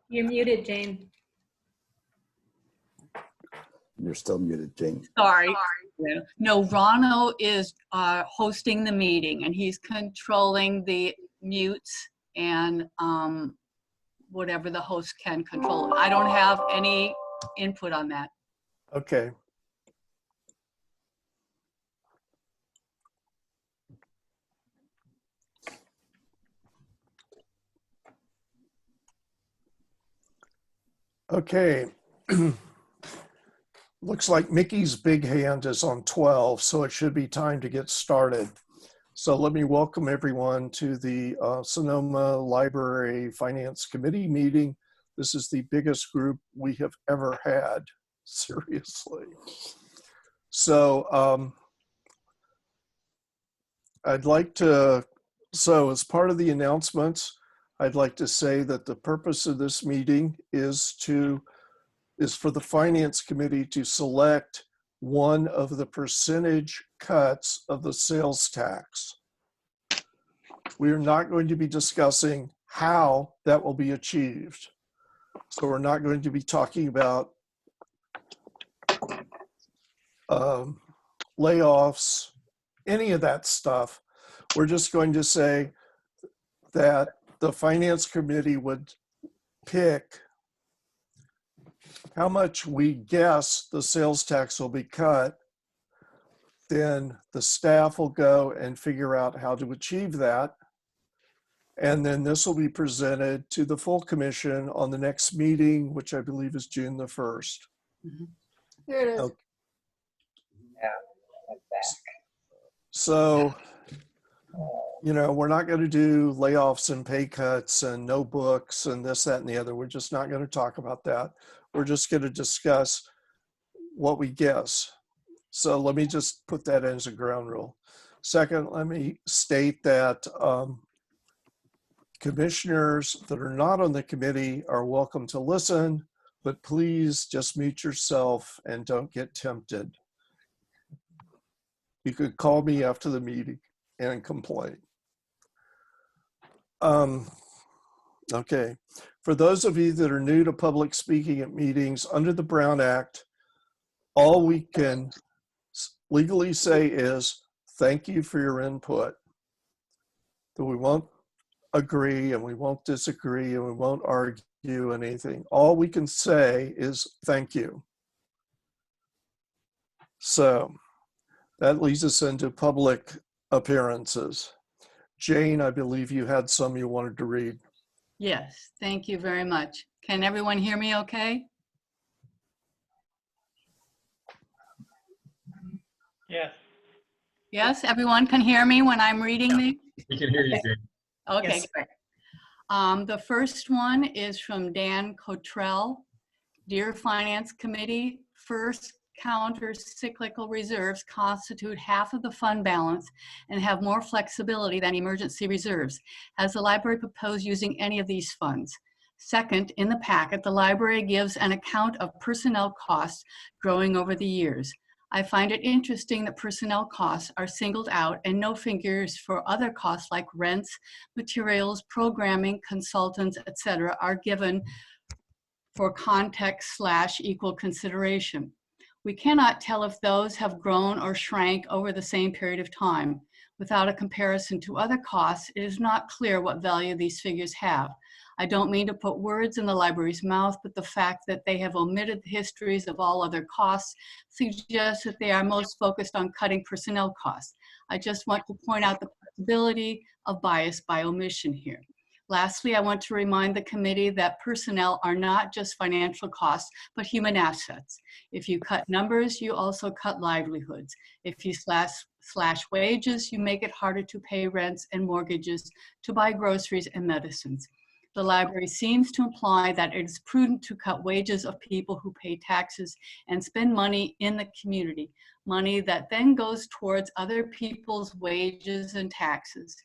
You're muted, Jane. You're still muted, Jane. Sorry. No, Rano is hosting the meeting, and he's controlling the mutes and whatever the host can control. I don't have any input on that. Okay. Okay. Looks like Mickey's big hand is on 12, so it should be time to get started. So let me welcome everyone to the Sonoma Library Finance Committee meeting. This is the biggest group we have ever had, seriously. So as part of the announcements, I'd like to say that the purpose of this meeting is for the Finance Committee to select one of the percentage cuts of the sales tax. We are not going to be discussing how that will be achieved. So we're not going to be talking about layoffs, any of that stuff. We're just going to say that the Finance Committee would pick how much we guess the sales tax will be cut. Then the staff will go and figure out how to achieve that. And then this will be presented to the full commission on the next meeting, which I believe is June the 1st. Mm-hmm. Here it is. Okay. Yeah, like that. So, you know, we're not going to do layoffs and pay cuts and no books and this, that, and the other. We're just not going to talk about that. We're just going to discuss what we guess. So let me just put that as a ground rule. Second, let me state that commissioners that are not on the committee are welcome to listen, but please just mute yourself and don't get tempted. You could call me after the meeting and complain. Okay, for those of you that are new to public speaking at meetings, under the Brown Act, all we can legally say is thank you for your input. That we won't agree and we won't disagree and we won't argue anything. All we can say is thank you. So that leads us into public appearances. Jane, I believe you had some you wanted to read. Yes, thank you very much. Can everyone hear me okay? Yes. Yes, everyone can hear me when I'm reading these? We can hear you, Jane. Okay, Yes. great. The first one is from Dan Cottrell. Dear Finance Committee, first counter-cyclical reserves constitute half of the fund balance and have more flexibility than emergency reserves. Has the library proposed using any of these funds? Second, in the packet, the library gives an account of personnel costs growing over the years. I find it interesting that personnel costs are singled out and no figures for other costs like rents, materials, programming, consultants, etc. are given for context/equal consideration. We cannot tell if those have grown or shrank over the same period of time. Without a comparison to other costs, it is not clear what value these figures have. I don't mean to put words in the library's mouth, but the fact that they have omitted the histories of all other costs suggests that they are most focused on cutting personnel costs. I just want to point out the possibility of bias by omission here. Lastly, I want to remind the committee that personnel are not just financial costs, but human assets. If you cut numbers, you also cut livelihoods. If you slash wages, you make it harder to pay rents and mortgages, to buy groceries and medicines. The library seems to imply that it is prudent to cut wages of people who pay taxes and spend money in the community, money that then goes towards other people's wages and taxes.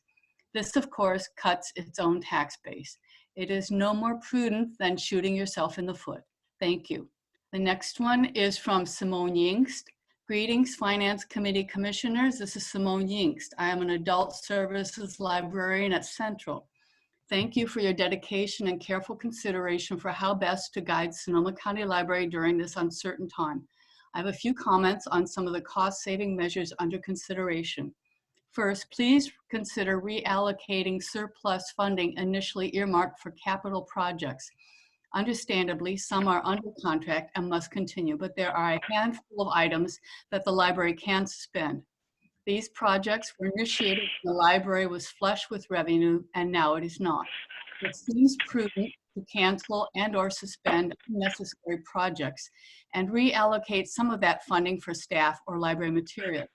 This, of course, cuts its own tax base. It is no more prudent than shooting yourself in the foot. Thank you. The next one is from Simone Yingst. Greetings, Finance Committee Commissioners. This is Simone Yingst. I am an adult services librarian at Central. Thank you for your dedication and careful consideration for how best to guide Sonoma County Library during this uncertain time. I have a few comments on some of the cost-saving measures under consideration. First, please consider reallocating surplus funding initially earmarked for capital projects. Understandably, some are under contract and must continue, but there are a handful of items that the library can suspend. These projects were initiated when the library was flush with revenue, and now it is not. It seems prudent to cancel and/or suspend unnecessary projects and reallocate some of that funding for staff or library material.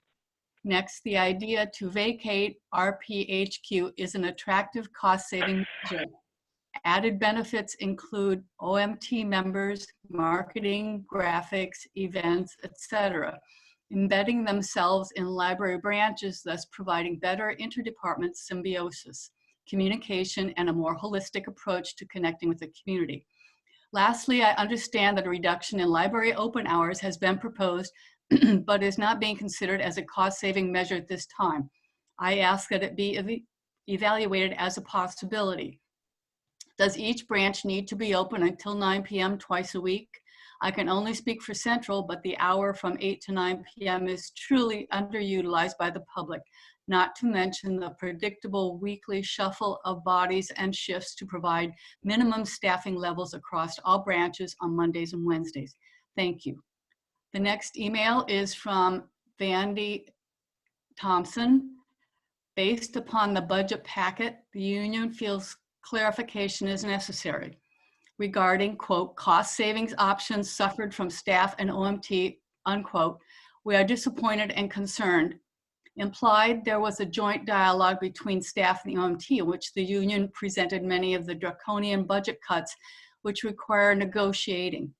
Next, the idea to vacate RPHQ is an attractive cost-saving measure. Added benefits include OMT members, marketing, graphics, events, etc., embedding themselves in library branches, thus providing better interdepartment symbiosis, communication, and a more holistic approach to connecting with the community. Lastly, I understand that a reduction in library open hours has been proposed, but is not being considered as a cost-saving measure at this time. I ask that it be evaluated as a possibility. Does each branch need to be open until 9 p.m. twice a week? I can only speak for Central, but the hour from 8 to 9 p.m. is truly underutilized by the public, not to mention the predictable weekly shuffle of bodies and shifts to provide minimum staffing levels across all branches on Mondays and Wednesdays. Thank you. The next email is from Vandy Thompson. Based upon the budget packet, the union feels clarification is necessary regarding, quote, cost savings options suffered from staff and OMT, unquote. We are disappointed and concerned. Implied there was a joint dialogue between staff and the OMT in which the union presented many of the draconian budget cuts which require negotiating.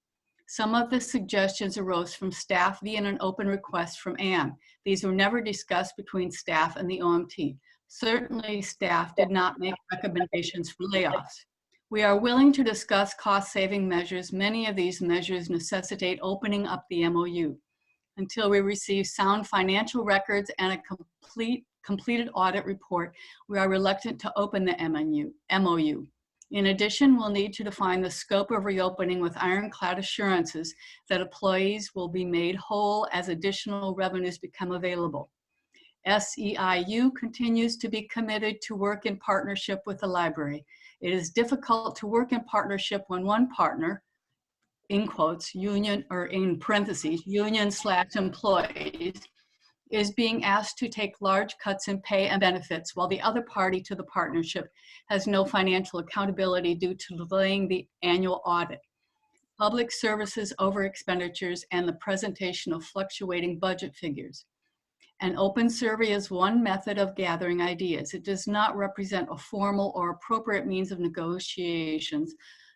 Some of the suggestions arose from staff via an open request from Anne. These were never discussed between staff and the OMT. Certainly staff did not make recommendations for layoffs. We are willing to discuss cost-saving measures. Many of these measures necessitate opening up the MOU. Until we receive sound financial records and a completed audit report, we are reluctant to open the MOU. In addition, we'll need to define the scope of reopening with ironclad assurances that employees will be made whole as additional revenues become available. SEIU continues to be committed to work in partnership with the library. It is difficult to work in partnership when one partner, in quotes, union, or in parentheses, union/employees, is being asked to take large cuts in pay and benefits while the other party to the partnership has no financial accountability due to delaying the annual audit, public services over expenditures, and the presentation of fluctuating budget figures. An open survey is one method of gathering ideas. It does not represent a formal or appropriate means of negotiations,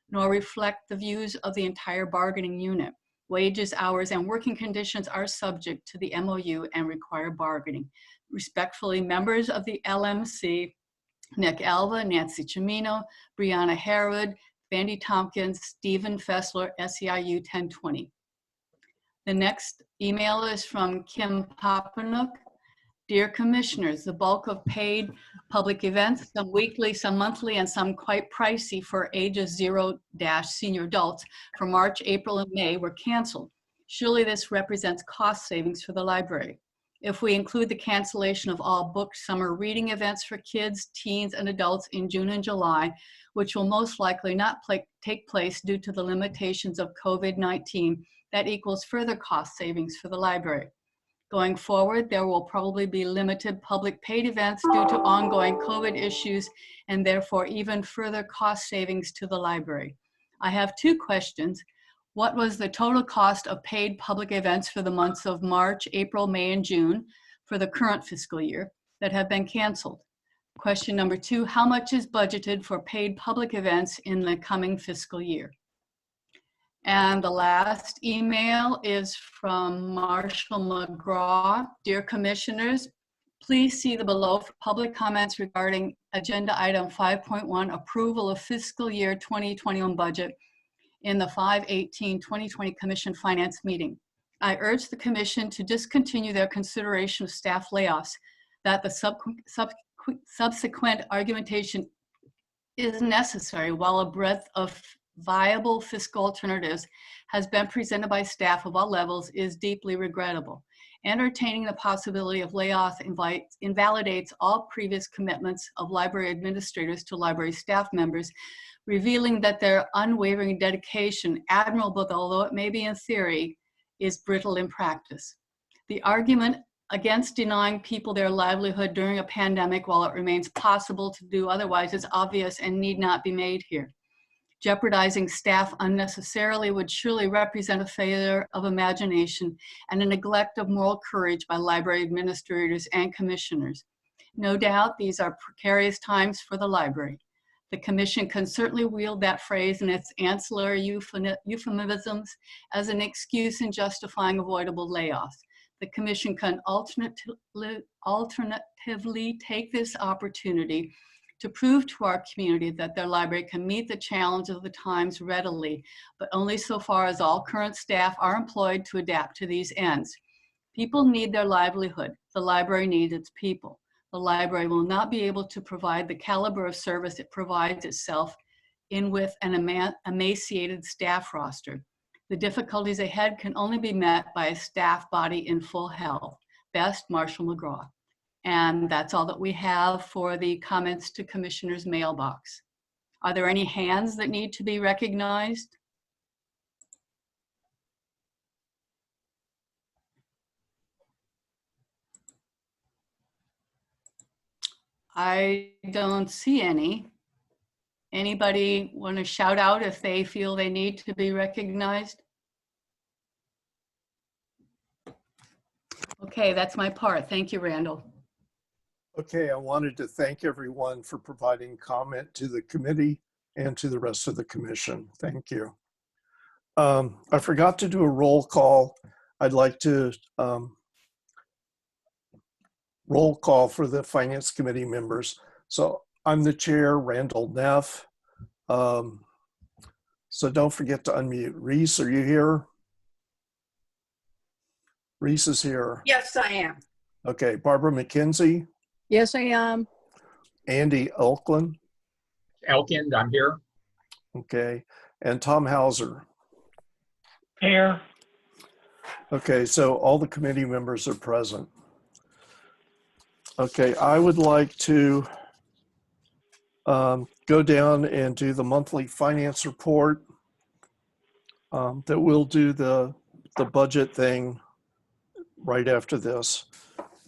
nor reflect the views of the entire bargaining unit. Wages, hours, and working conditions are subject to the MOU and require bargaining. Respectfully, members of the LMC, Nick Alva, Nancy Cimino, Brianna Harwood, Vandy Tompkins, Stephen Fessler, SEIU 1020. The next email is from Kim Papanuk. Dear Commissioners, the bulk of paid public events, some weekly, some monthly, and some quite pricey for ages 0-senior adults for March, April, and May were canceled. Surely this represents cost savings for the library. If we include the cancellation of all booked summer reading events for kids, teens, and adults in June and July, which will most likely not take place due to the limitations of COVID-19, that equals further cost savings for the library. Going forward, there will probably be limited public paid events due to ongoing COVID issues and therefore even further cost savings to the library. I have two questions. What was the total cost of paid public events for the months of March, April, May, and June for the current fiscal year that have been canceled? Question number two, how much is budgeted for paid public events in the coming fiscal year? And the last email is from Marshall McGraw. Dear Commissioners, please see the below for public comments regarding Agenda Item 5.1, Approval of Fiscal Year 2021 Budget in the 5/18/2020 Commission Finance Meeting. I urge the Commission to discontinue their consideration of staff layoffs, that the subsequent argumentation is necessary while a breadth of viable fiscal alternatives has been presented by staff of all levels is deeply regrettable. Entertaining the possibility of layoff invalidates all previous commitments of library administrators to library staff members, revealing that their unwavering dedication, admirable although it may be in theory, is brittle in practice. The argument against denying people their livelihood during a pandemic while it remains possible to do otherwise is obvious and need not be made here. Jeopardizing staff unnecessarily would surely represent a failure of imagination and a neglect of moral courage by library administrators and commissioners. No doubt these are precarious times for the library. The commission can certainly wield that phrase and its ancillary euphemisms as an excuse in justifying avoidable layoffs. The commission can alternatively take this opportunity to prove to our community that their library can meet the challenge of the times readily, but only so far as all current staff are employed to adapt to these ends. People need their livelihood. The library needs its people. The library will not be able to provide the caliber of service it provides itself in with an emaciated staff roster. The difficulties ahead can only be met by a staff body in full health. Best, Marshall McGraw. And that's all that we have for the comments to Commissioner's mailbox. Are there any hands that need to be recognized? I don't see any. Anybody want to shout out if they feel they need to be recognized? Okay, that's my part. Thank you, Randall. Okay, I wanted to thank everyone for providing comment to the committee and to the rest of the commission. Thank you. I forgot to do a roll call. I'd like to roll call for the Finance Committee members. So I'm the chair, Randall Neff. So don't forget to unmute. Reese, are you here? Reese is here. Yes, I am. Okay, Barbara McKenzie, Yes, I am. Andy Elkland, Elkind, I'm here. okay, and Tom Hauser. Here. Okay, so all the committee members are present. Okay, I would like to go down and do the monthly finance report. That we'll do the budget thing right after this.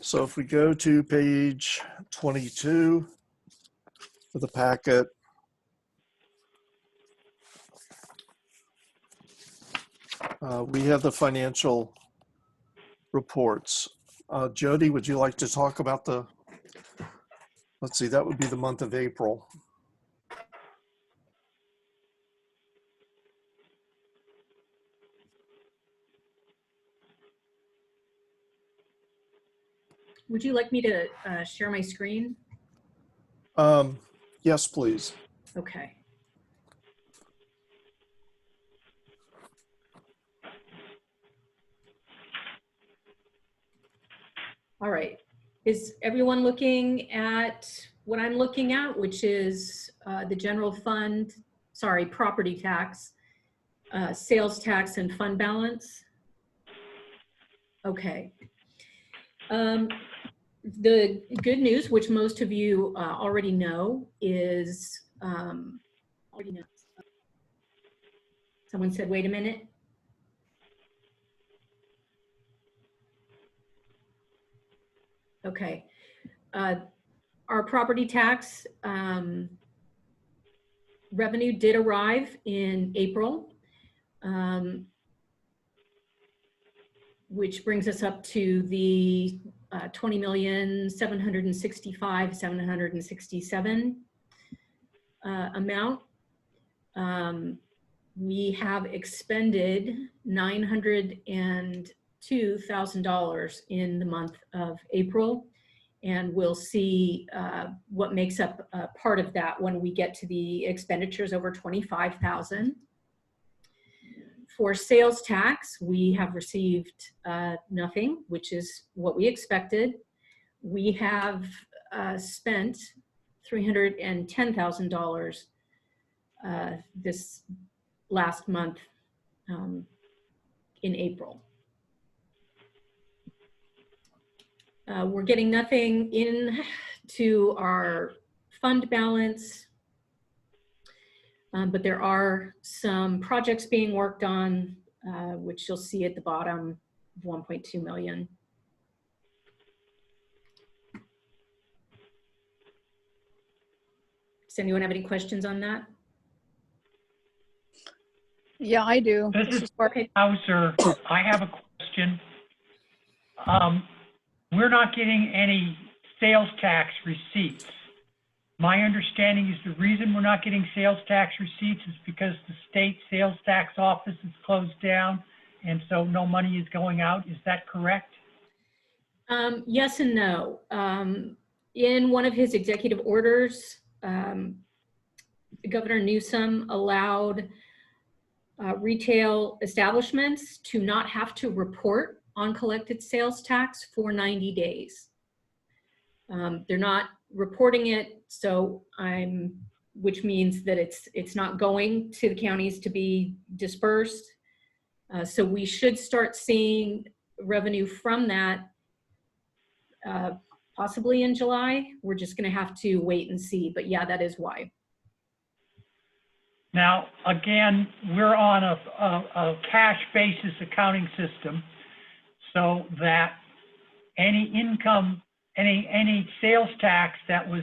So if we go to page 22 of the packet, we have the financial reports. Jody, would you like to talk about the, let's see, that would be the month of April. Would you like me to share my screen? Yes, please. Okay. All right. Is everyone looking at what I'm looking at, which is the general fund, sorry, property tax, sales tax, and fund balance? Okay. The good news, which most of you already know, is someone said, wait a minute. Okay. Our property tax revenue did arrive in April, which brings us up to the 20,765,767 amount. We have expended $902,000 in the month of April, and we'll see what makes up part of that when we get to the expenditures over 25,000. For sales tax, we have received nothing, which is what we expected. We have spent $310,000 this last month in April. We're getting nothing in to our fund balance, but there are some projects being worked on, which you'll see at the bottom of 1.2 million. Does anyone have any questions on that? Yeah, I do. This is Okay. Hauser. I have a question. We're not getting any sales tax receipts. My understanding is the reason we're not getting sales tax receipts is because the state sales tax office is closed down, and so no money is going out. Is that correct? Yes and no. In one of his executive orders, Governor Newsom allowed retail establishments to not have to report on collected sales tax for 90 days. They're not reporting it, so which means that it's not going to the counties to be dispersed. So we should start seeing revenue from that possibly in July. We're just going to have to wait and see, but yeah, that is why. Now, again, we're on a cash basis accounting system, so that any income, any sales tax that was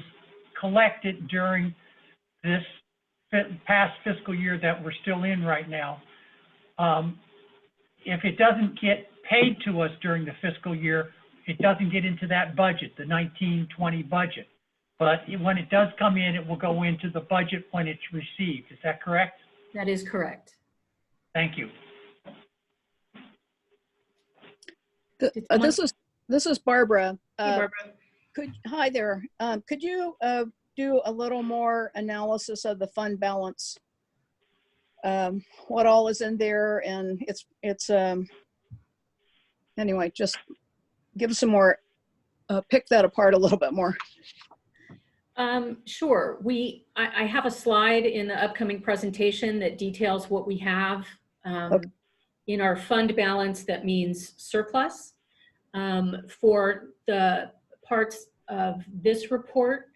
collected during this past fiscal year that we're still in right now, if it doesn't get paid to us during the fiscal year, it doesn't get into that budget, the 19-20 budget. But when it does come in, it will go into the budget when it's received. Is that correct? That is correct. Thank you. This is Barbara. Hey, Barbara. Hi there. Could you do a little more analysis of the fund balance? What all is in there, and it's anyway, just give us some more, pick that apart a little bit more. Sure. I have a slide in the upcoming presentation that details what we have in our fund balance. That means surplus. For the parts of this report,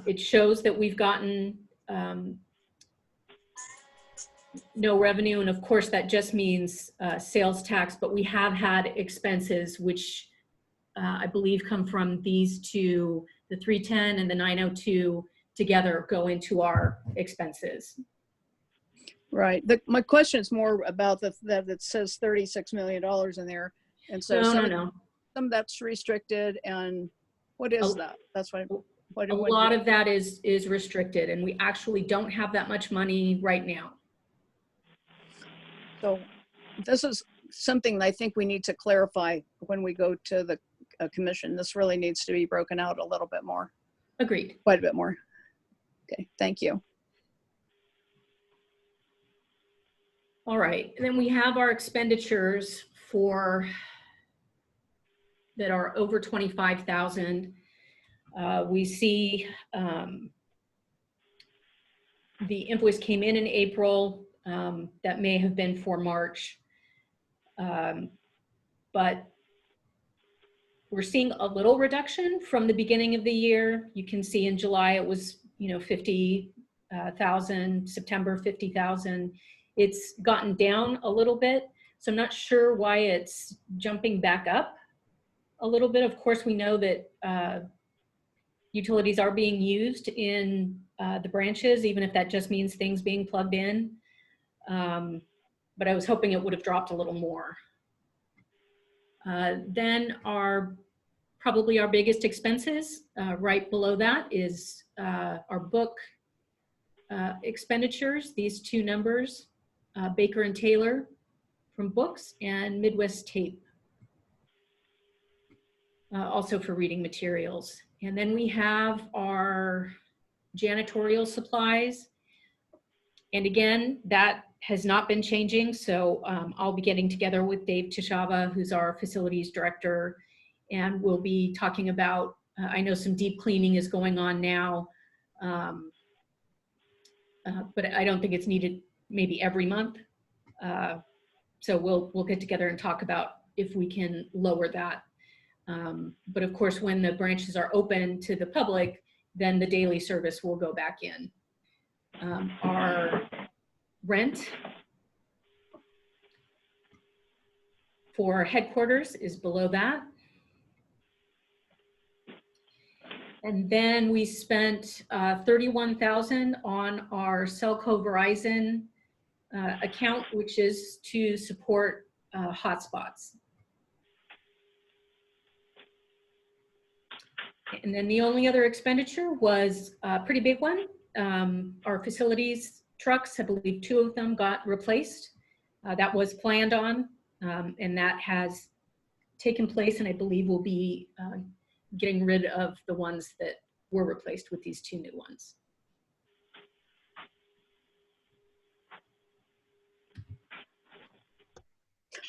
it shows that we've gotten no revenue, and of course that just means sales tax, but we have had expenses which I believe come from these two, the 310 and the 902 together go into our expenses. Right. My question is more about that it says $36 million in there. And so No. Some of that's restricted, and what is that? That's what A lot of that is restricted, and we actually don't have that much money right now. So this is something I think we need to clarify when we go to the commission. This really needs to be broken out a little bit more. Agreed. Quite a bit more. Okay, thank you. All right, and then we have our expenditures that are over 25,000. We see the invoice came in April. That may have been for March, but we're seeing a little reduction from the beginning of the year. You can see in July it was 50,000, September 50,000. It's gotten down a little bit, so I'm not sure why it's jumping back up a little bit. Of course, we know that utilities are being used in the branches, even if that just means things being plugged in. But I was hoping it would have dropped a little more. Then probably our biggest expenses, right below that is our book expenditures, these two numbers, Baker and Taylor from books and Midwest Tape, also for reading materials. And then we have our janitorial supplies. And again, that has not been changing. So I'll be getting together with Dave Tishaba, who's our facilities director, and we'll be talking about I know some deep cleaning is going on now, but I don't think it's needed maybe every month. So we'll get together and talk about if we can lower that. But of course, when the branches are open to the public, then the daily service will go back in. Our rent for headquarters is below that. And then we spent $31,000 on our Cellco Verizon account, which is to support hotspots. And then the only other expenditure was a pretty big one. Our facilities trucks, I believe 2 of them got replaced. That was planned on, and that has taken place, and I believe we'll be getting rid of the ones that were replaced with these 2 new ones.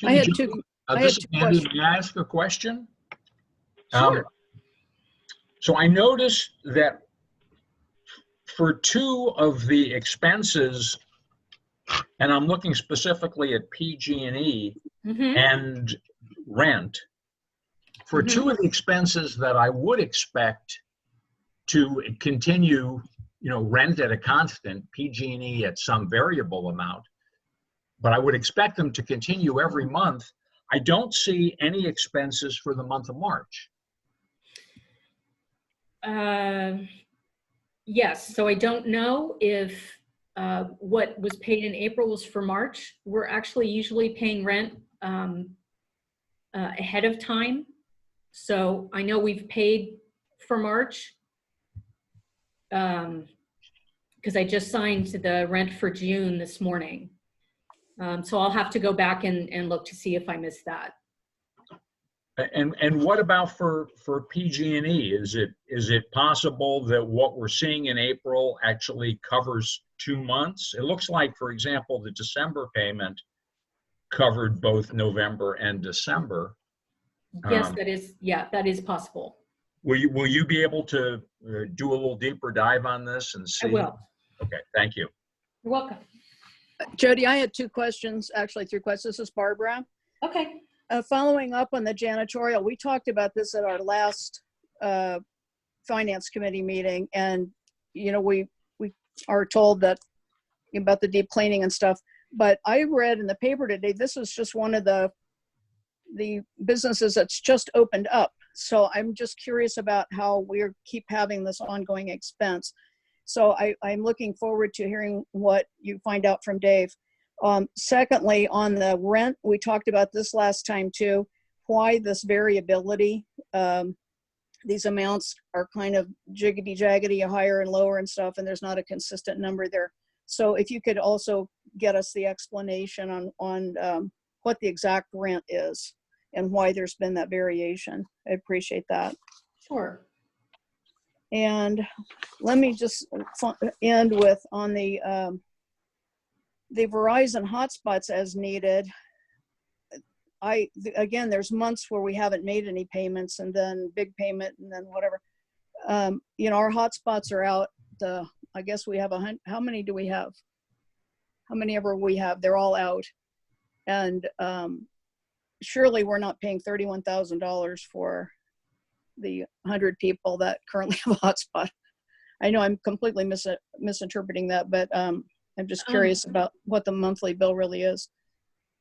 I had two. I had This is two Andy. questions. May I ask a question? Sure. So I noticed that for 2 of the expenses, and I'm looking specifically at PG&E Mm-hmm. and rent, for 2 of the expenses that I would expect to continue, rent at a constant, PG&E at some variable amount, but I would expect them to continue every month. I don't see any expenses for the month of March. Yes, so I don't know if what was paid in April was for March. We're actually usually paying rent ahead of time. So I know we've paid for March because I just signed the rent for June this morning. So I'll have to go back and look to see if I missed that. And what about for PG&E? Is it possible that what we're seeing in April actually covers 2 months? It looks like, for example, the December payment covered both November and December. Yes, that is possible. Will you be able to do a little deeper dive on this and see? I will. Okay, thank you. You're welcome. Jody, I had 2 questions, actually 3 questions. This is Barbara. Okay. Following up on the janitorial, we talked about this at our last finance committee meeting, and we are told that about the deep cleaning and stuff. But I read in the paper today, this is just one of the businesses that's just opened up. So I'm just curious about how we keep having this ongoing expense. So I'm looking forward to hearing what you find out from Dave. Secondly, on the rent, we talked about this last time too, why this variability. These amounts are kind of jiggity-jaggedy, higher and lower and stuff, and there's not a consistent number there. So if you could also get us the explanation on what the exact rent is and why there's been that variation. I appreciate that. Sure. And let me just end with on the Verizon hotspots as needed. Again, there's months where we haven't made any payments and then big payment and then whatever. Our hotspots are out. I guess we have how many do we have? How many ever we have, they're all out. And surely we're not paying $31,000 for the 100 people that currently have a hotspot. I know I'm completely misinterpreting that, but I'm just curious about what the monthly bill really is.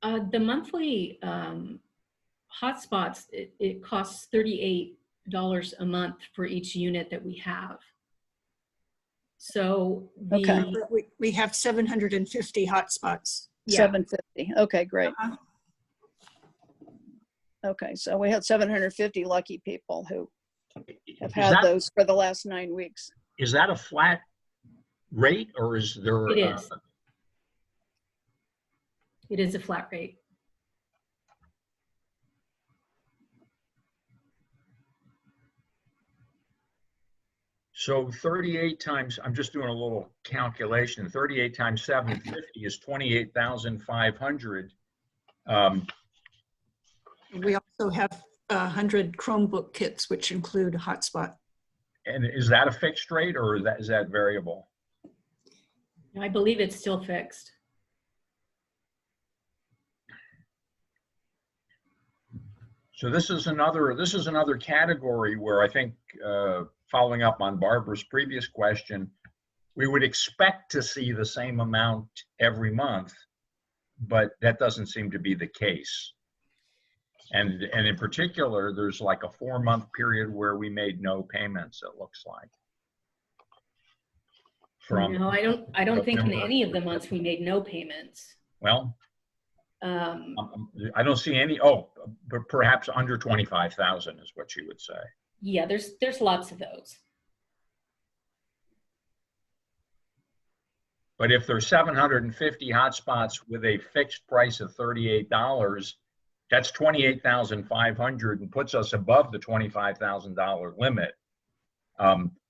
The monthly hotspots, it costs $38 a month for each unit that we have. So Okay. We have 750 hotspots. Yeah. 750. Okay, great. Okay, so we had 750 lucky people who have had those for the last 9 weeks. Is that a flat rate, or is there? It is. It is a flat rate. So 38 times, I'm just doing a little calculation, 38 times 750 is 28,500. We also have 100 Chromebook kits, which include a hotspot. And is that a fixed rate or is that variable? I believe it's still fixed. So this is another category where I think, following up on Barbara's previous question, we would expect to see the same amount every month, but that doesn't seem to be the case. And in particular, there's like a 4-month period where we made no payments, it looks like. No, I don't think in November. any of the months we made no payments. Well, I don't see any, but perhaps under 25,000 is what you would say. Yeah, there's lots of those. But if there's 750 hotspots with a fixed price of $38, that's 28,500 and puts us above the $25,000 limit.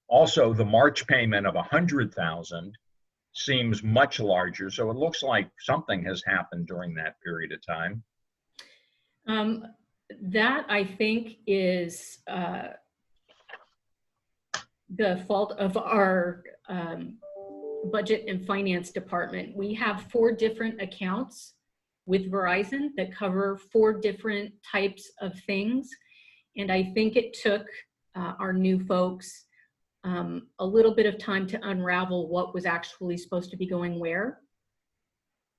Also, the March payment of 100,000 seems much larger. So it looks like something has happened during that period of time. That I think is the fault of our budget and finance department. We have 4 different accounts with Verizon that cover 4 different types of things. And I think it took our new folks a little bit of time to unravel what was actually supposed to be going where.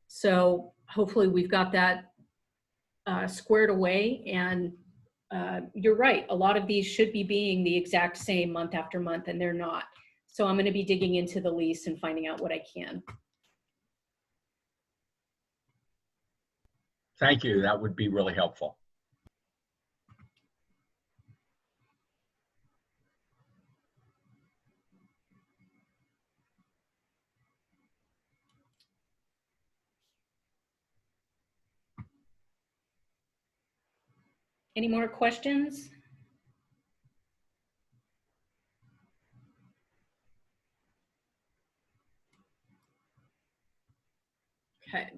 So hopefully we've got that squared away, and you're right, a lot of these should be being the exact same month after month, and they're not. So I'm going to be digging into the lease and finding out what I can. Thank you, that would be really helpful. Any more questions? Okay.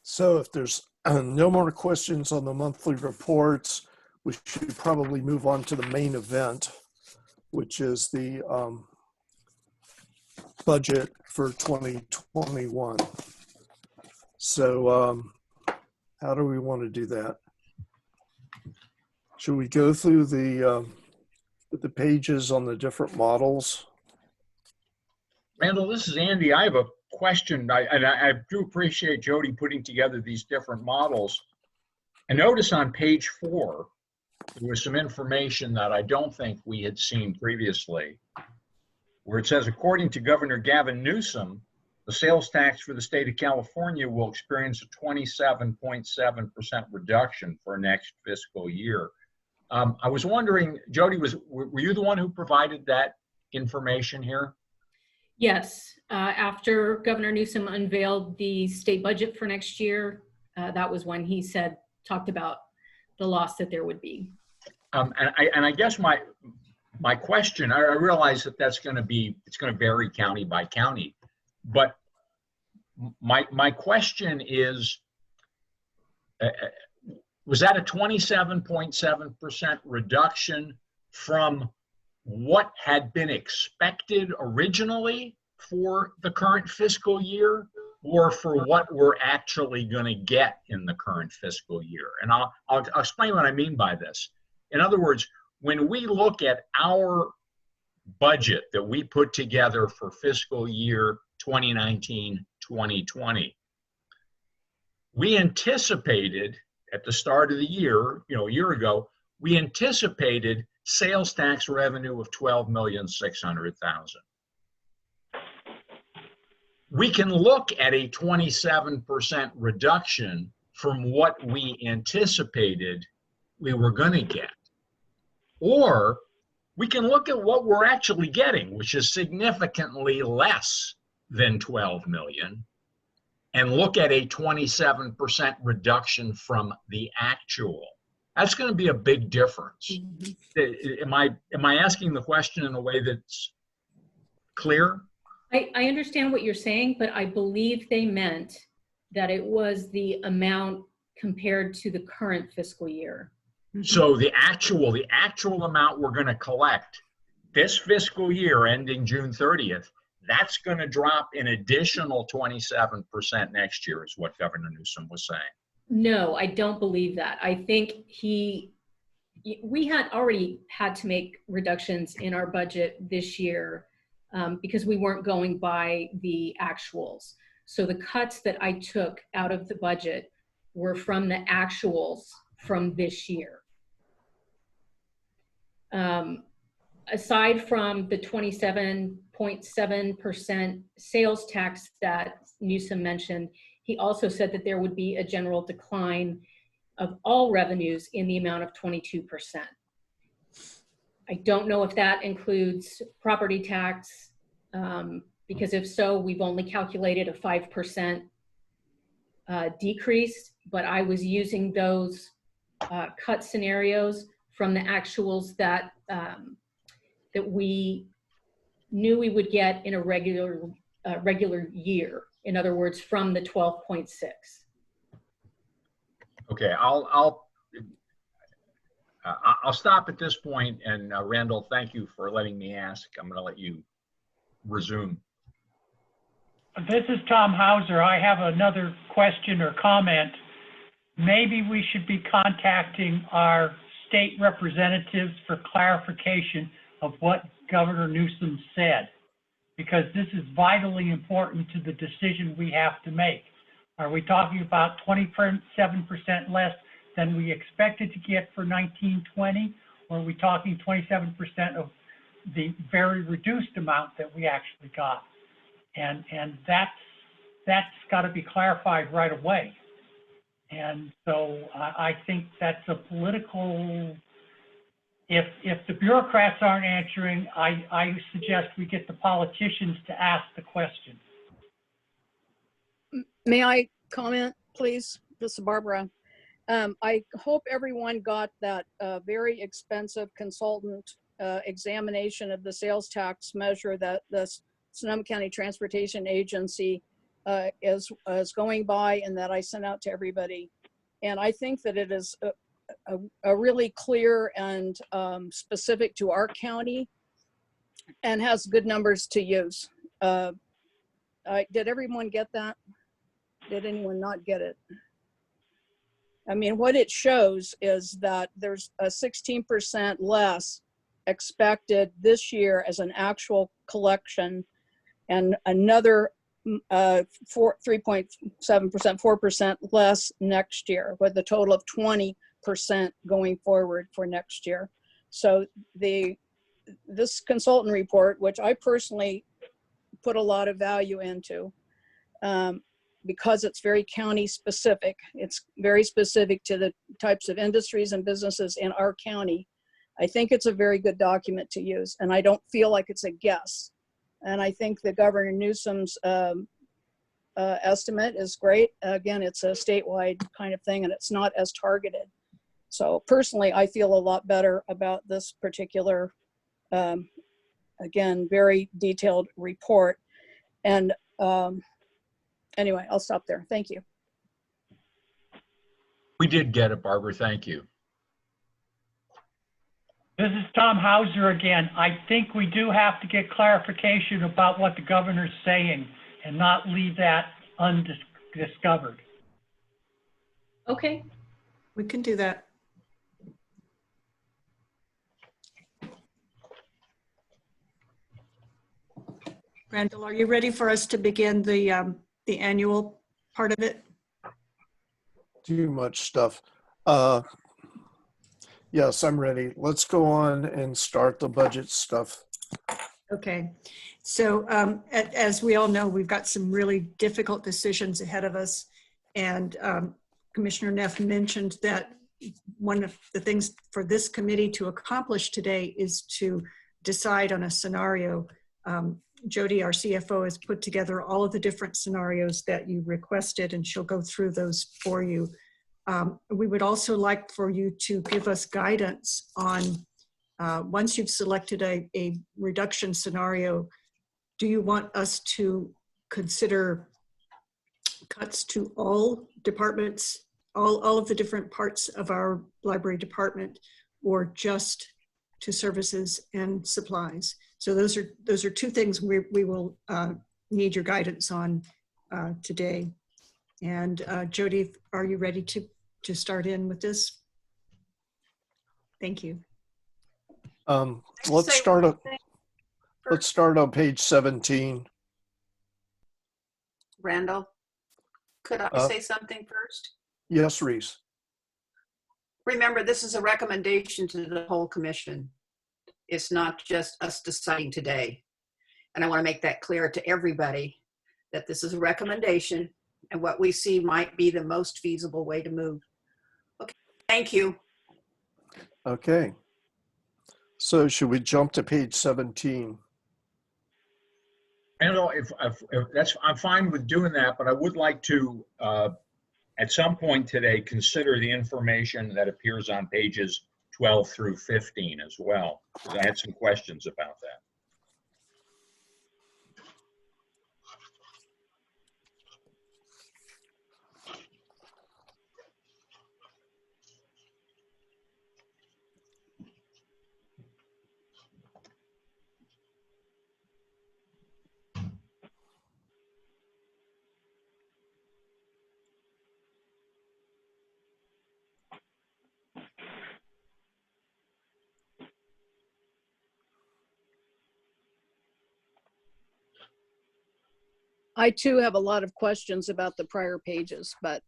So if there's no more questions on the monthly reports, we should probably move on to the main event, which is the budget for 2021. So how do we want to do that? Should we go through the pages on the different models? Randall, this is Andy. I have a question. I do appreciate Jody putting together these different models. I notice on page 4, there was some information that I don't think we had seen previously, where it says, according to Governor Gavin Newsom, the sales tax for the state of California will experience a 27.7% reduction for next fiscal year. I was wondering, Jody, were you the one who provided that information here? Yes, after Governor Newsom unveiled the state budget for next year, that was when he talked about the loss that there would be. And I guess my question, I realize that it's going to vary county by county, but my question is, was that a 27.7% reduction from what had been expected originally for the current fiscal year, or for what we're actually going to get in the current fiscal year? And I'll explain what I mean by this. In other words, when we look at our budget that we put together for fiscal year 2019-2020, we anticipated at the start of the year, a year ago, we anticipated sales tax revenue of $12,600,000. We can look at a 27% reduction from what we anticipated we were going to get. Or we can look at what we're actually getting, which is significantly less than 12 million, and look at a 27% reduction from the actual. That's going to be a big difference. Am I asking the question in a way that's clear? I understand what you're saying, but I believe they meant that it was the amount compared to the current fiscal year. So the actual amount we're going to collect this fiscal year ending June 30th, that's going to drop an additional 27% next year, is what Governor Newsom was saying. No, I don't believe that. I think we had already had to make reductions in our budget this year because we weren't going by the actuals. So the cuts that I took out of the budget were from the actuals from this year. Aside from the 27.7% sales tax that Newsom mentioned, he also said that there would be a general decline of all revenues in the amount of 22%. I don't know if that includes property tax, because if so, we've only calculated a 5% decrease, but I was using those cut scenarios from the actuals that that we knew we would get in a regular year. In other words, from the 12.6. Okay, I'll stop at this point, and Randall, thank you for letting me ask. I'm going to let you resume. This is Tom Hauser. I have another question or comment. Maybe we should be contacting our state representatives for clarification of what Governor Newsom said, because this is vitally important to the decision we have to make. Are we talking about 27% less than we expected to get for 1920, or are we talking 27% of the very reduced amount that we actually got? And that's got to be clarified right away. And so I think that's a political. If the bureaucrats aren't answering, I suggest we get the politicians to ask the question. May I comment, please? This is Barbara. I hope everyone got that very expensive consultant examination of the sales tax measure that the Sonoma County Transportation Agency is going by, and that I sent out to everybody. And I think that it is a really clear and specific to our county and has good numbers to use. Did everyone get that? Did anyone not get it? I mean, what it shows is that there's a 16% less expected this year as an actual collection, and another 3.7%, 4% less next year, with a total of 20% going forward for next year. So this consultant report, which I personally put a lot of value into, because it's very county specific, it's very specific to the types of industries and businesses in our county. I think it's a very good document to use, and I don't feel like it's a guess. And I think that Governor Newsom's estimate is great. Again, it's a statewide kind of thing, and it's not as targeted. So personally, I feel a lot better about this particular, again, very detailed report. And anyway, I'll stop there. Thank you. We did get it, Barbara. Thank you. This is Tom Hauser again. I think we do have to get clarification about what the governor's saying and not leave that undiscovered. Okay. We can do that. Randall, are you ready for us to begin the annual part of it? Too much stuff. Yes, I'm ready. Let's go on and start the budget stuff. Okay. So as we all know, we've got some really difficult decisions ahead of us. And Commissioner Neff mentioned that one of the things for this committee to accomplish today is to decide on a scenario Jody, our CFO, has put together all of the different scenarios that you requested, and she'll go through those for you. We would also like for you to give us guidance on, once you've selected a reduction scenario, do you want us to consider cuts to all departments, all of the different parts of our library department, or just to services and supplies? So those are two things we will need your guidance on today. And Jody, are you ready to start in with this? Thank you. Let's start on page 17. Randall, could I say something first? Yes, Reese. Remember, this is a recommendation to the whole commission. It's not just us deciding today. And I want to make that clear to everybody that this is a recommendation and what we see might be the most feasible way to move. Okay, thank you. Okay. So should we jump to page 17? You know, if that's, I'm fine with doing that, but I would like to, at some point today, consider the information that appears on pages 12 through 15 as well, because I had some questions about that. I too have a lot of questions about the prior pages, but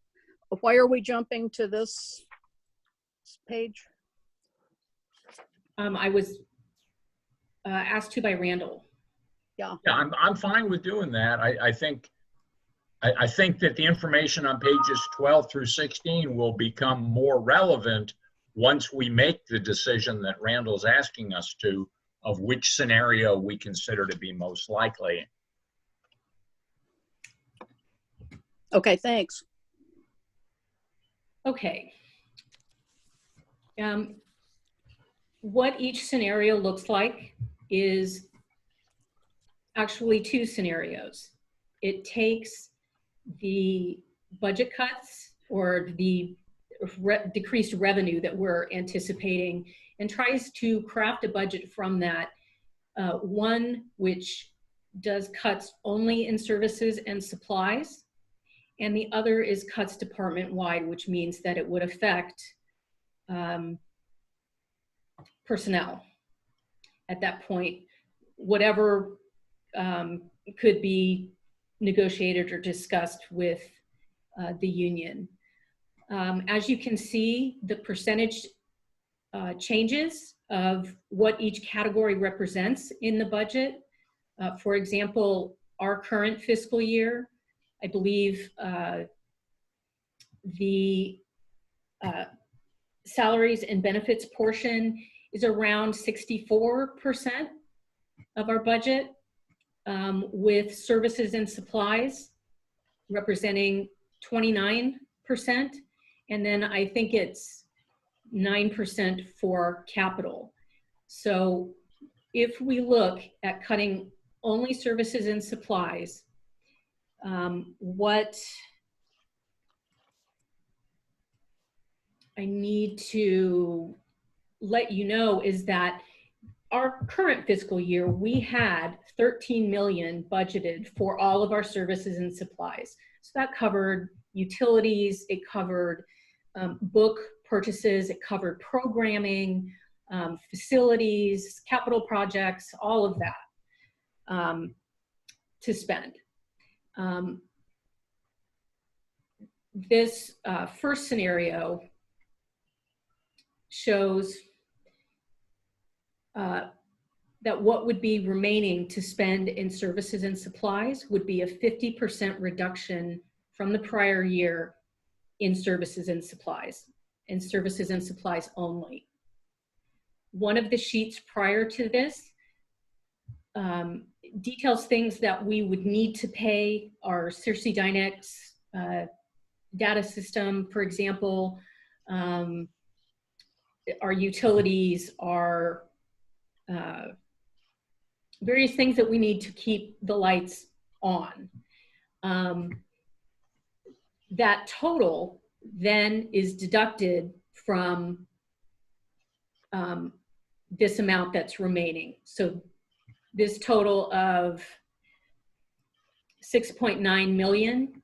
why are we jumping to this page? I was asked to by Randall. Yeah, I'm fine with doing that. I think that the information on pages 12 through 16 will become more relevant once we make the decision that Randall's asking us to, of which scenario we consider to be most likely. Okay, thanks. Okay. What each scenario looks like is actually two scenarios. It takes the budget cuts or the decreased revenue that we're anticipating and tries to craft a budget from that. One which does cuts only in services and supplies, and the other is cuts department-wide, which means that it would affect personnel at that point. Whatever could be negotiated or discussed with the union. As you can see, the percentage changes of what each category represents in the budget. For example, our current fiscal year, I believe the salaries and benefits portion is around 64% of our budget, with services and supplies representing 29%. And then I think it's 9% for capital. So if we look at cutting only services and supplies, what I need to let you know is that our current fiscal year, we had 13 million budgeted for all of our services and supplies. So that covered utilities, it covered book purchases, it covered programming, facilities, capital projects, all of that to spend. This first scenario shows that what would be remaining to spend in services and supplies would be a 50% reduction from the prior year in services and supplies only. One of the sheets prior to this details things that we would need to pay our Circe Dynex data system, for example, our utilities, our various things that we need to keep the lights on. That total then is deducted from this amount that's remaining. So this total of 6.9 million,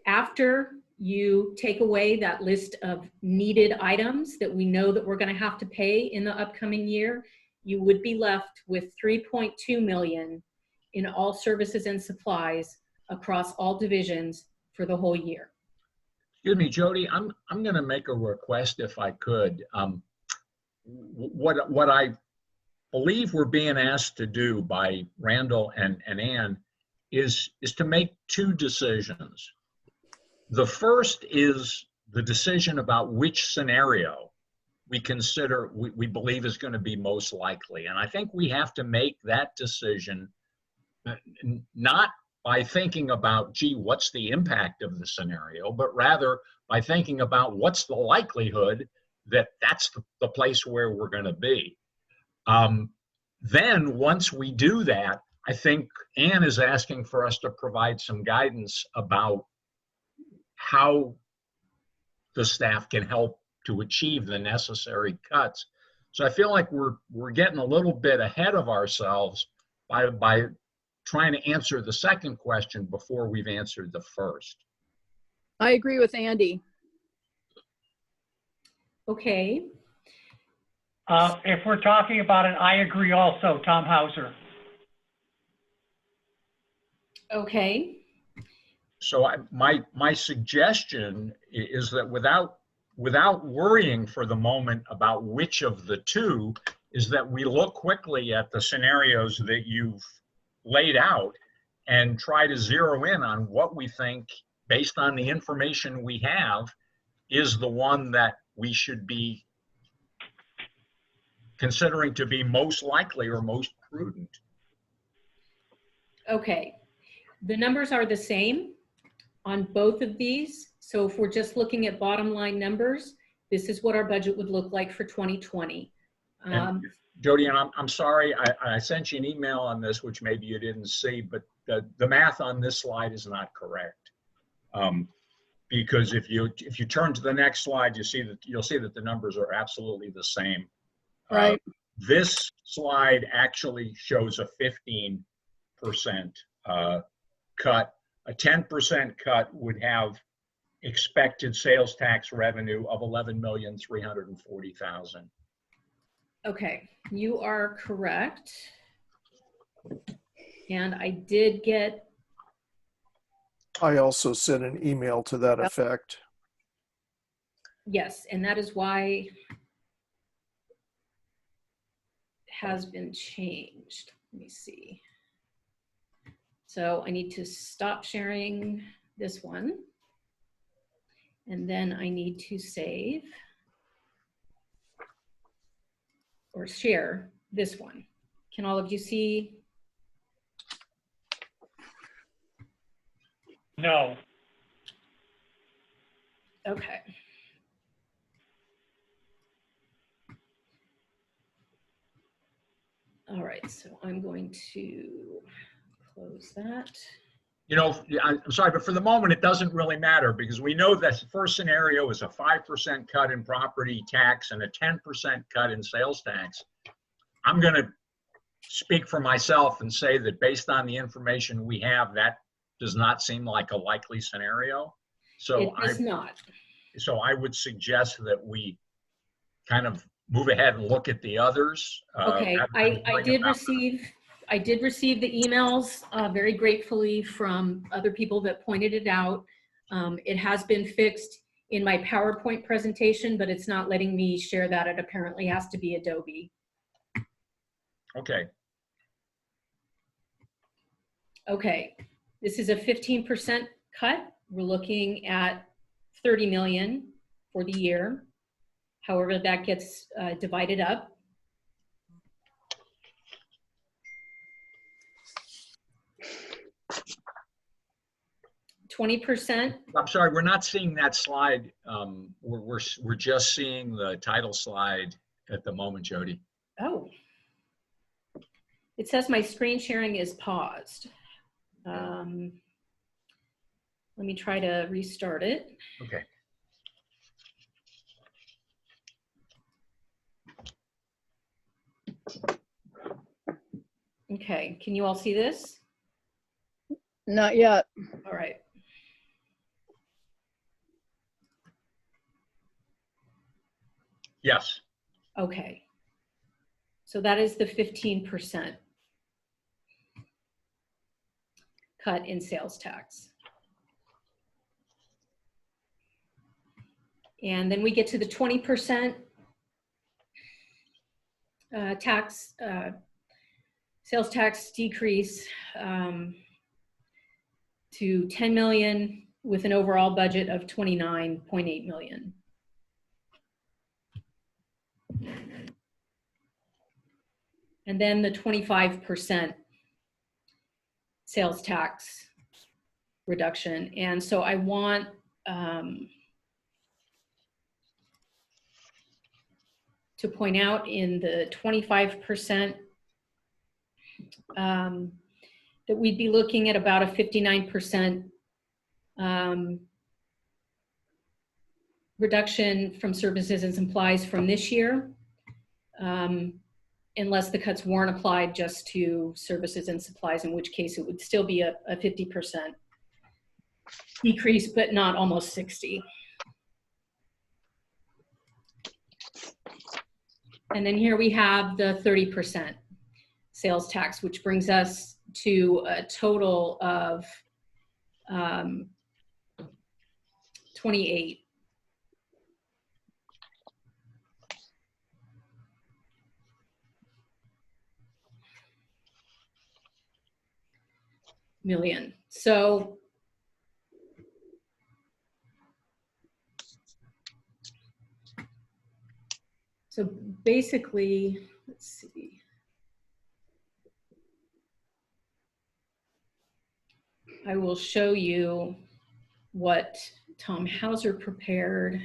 after you take away that list of needed items that we know that we're going to have to pay in the upcoming year, you would be left with 3.2 million in all services and supplies across all divisions for the whole year. Excuse me, Jody, I'm going to make a request if I could. What I believe we're being asked to do by Randall and Ann is to make two decisions. The first is the decision about which scenario we consider, we believe is going to be most likely. And I think we have to make that decision not by thinking about, gee, what's the impact of the scenario, but rather by thinking about what's the likelihood that that's the place where we're going to be. Then once we do that, I think Ann is asking for us to provide some guidance about how the staff can help to achieve the necessary cuts. So I feel like we're getting a little bit ahead of ourselves by trying to answer the second question before we've answered the first. I agree with Andy. Okay. If we're talking about it, I agree also, Tom Hauser. Okay. So my suggestion is that without worrying for the moment about which of the two, is that we look quickly at the scenarios that you've laid out and try to zero in on what we think, based on the information we have, is the one that we should be considering to be most likely or most prudent. Okay. The numbers are the same on both of these. So if we're just looking at bottom line numbers, this is what our budget would look like for 2020. Jody, and I'm sorry, I sent you an email on this, which maybe you didn't see, but the math on this slide is not correct. Because if you turn to the next slide, you'll see that the numbers are absolutely the same. Right. This slide actually shows a 15% cut. A 10% cut would have expected sales tax revenue of $11,340,000. Okay, you are correct. And I did get, I also sent an email to that effect. yes, and that is why it has been changed. Let me see. So I need to stop sharing this one. And then I need to save or share this one. Can all of you see? No. Okay. All right, so I'm going to close that. You know, I'm sorry, but for the moment, it doesn't really matter, because we know that the first scenario is a 5% cut in property tax and a 10% cut in sales tax. I'm going to speak for myself and say that based on the information we have, that does not seem like a likely scenario. So It does not. So I would suggest that we kind of move ahead and look at the others. Okay, I did receive the emails very gratefully from other people that pointed it out. It has been fixed in my PowerPoint presentation, but it's not letting me share that. It apparently has to be Adobe. Okay. Okay, this is a 15% cut. We're looking at 30 million for the year. However, that gets divided up. 20%. I'm sorry, we're not seeing that slide. We're just seeing the title slide at the moment, Jody. Oh. It says my screen sharing is paused. Let me try to restart it. Okay. Okay, can you all see this? Not yet. All right. Yes. Okay. So that is the 15% cut in sales tax. And then we get to the 20% tax, sales tax decrease to 10 million with an overall budget of 29.8 million. And then the 25% sales tax reduction. And so I want to point out in the 25% that we'd be looking at about a 59% reduction from services and supplies from this year, unless the cuts weren't applied just to services and supplies, in which case it would still be a 50% decrease, but not almost 60. And then here we have the 30% sales tax, which brings us to a total of 28. Million. So basically, let's see. I will show you what Tom Hauser prepared.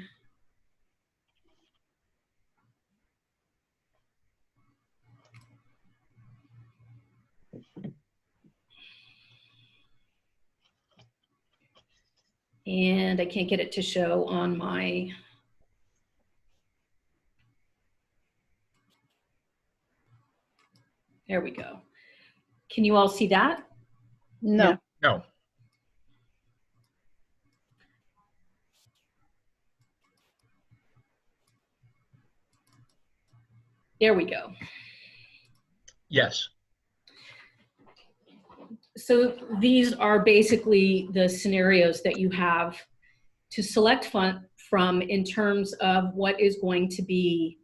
And I can't get it to show on my, there we go. Can you all see that? No. No. There we go. Yes. So these are basically the scenarios that you have to select from in terms of what is going to be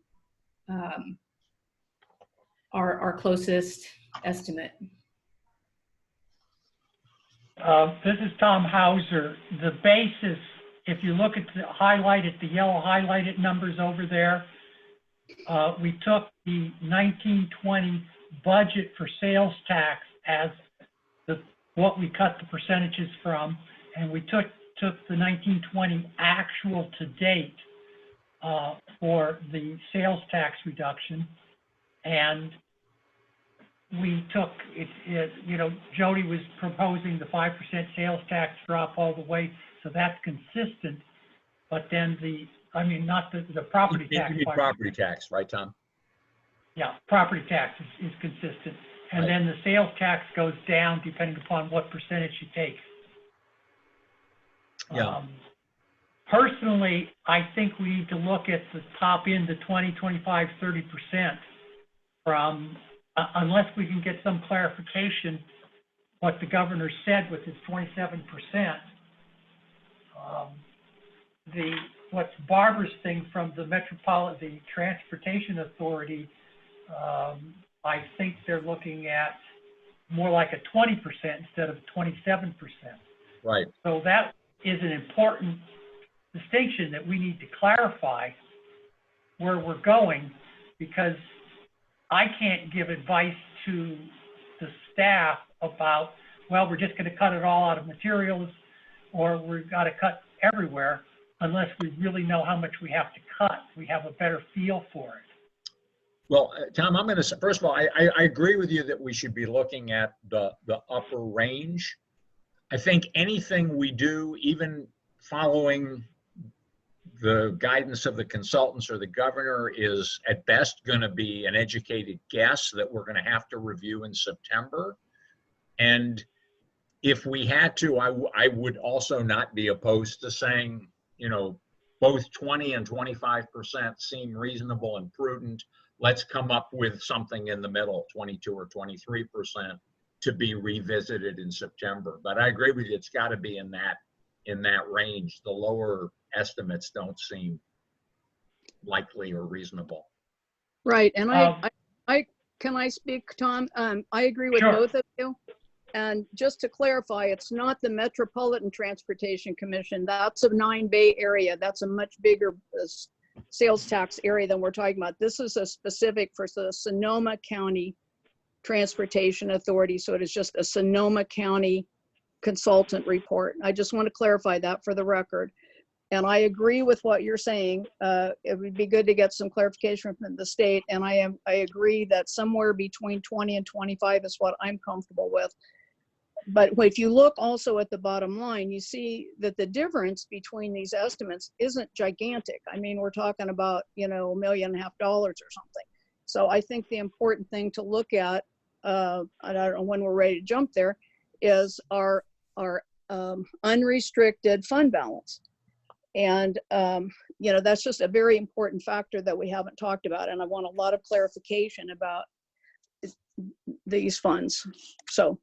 our closest estimate. This is Tom Hauser. The basis, if you look at the highlighted, the yellow highlighted numbers over there, we took the 1920 budget for sales tax as what we cut the percentages from, and we took the 1920 actual to date for the sales tax reduction, and we took it, you know, Jody was proposing the 5% sales tax drop all the way, so that's consistent. But then not the property tax. You mean property tax, right, Tom? Yeah, property tax is consistent. And Right. then the sales tax goes down depending upon what percentage you take. Yeah. Personally, I think we need to look at the top end, the 20, 25, 30% from, unless we can get some clarification what the governor said with his 27%. What's Barbara's thing from the the Transportation Authority, I think they're looking at more like a 20% instead of 27%. Right. So that is an important distinction that we need to clarify where we're going, because I can't give advice to the staff about, well, we're just going to cut it all out of materials, or we've got to cut everywhere unless we really know how much we have to cut. We have a better feel for it. Well, Tom, I'm going to say, first of all, I agree with you that we should be looking at the upper range. I think anything we do, even following the guidance of the consultants or the governor, is at best going to be an educated guess that we're going to have to review in September. And if we had to, I would also not be opposed to saying, you know, both 20 and 25% seem reasonable and prudent. Let's come up with something in the middle, 22 or 23%, to be revisited in September. But I agree with you, it's got to be in that range. The lower estimates don't seem likely or reasonable. Right, and can I speak, Tom? I agree with Sure. both of you. And just to clarify, it's not the Metropolitan Transportation Commission. That's a 9 Bay area. That's a much bigger sales tax area than we're talking about. This is a specific for the Sonoma County Transportation Authority. So it is just a Sonoma County consultant report. I just want to clarify that for the record. And I agree with what you're saying. It would be good to get some clarification from the state. And I agree that somewhere between 20 and 25 is what I'm comfortable with. But if you look also at the bottom line, you see that the difference between these estimates isn't gigantic. I mean, we're talking about, you know, $1.5 million or something. So I think the important thing to look at, I don't know when we're ready to jump there, is our unrestricted fund balance. And, you know, that's just a very important factor that we haven't talked about. And I want a lot of clarification about these funds. So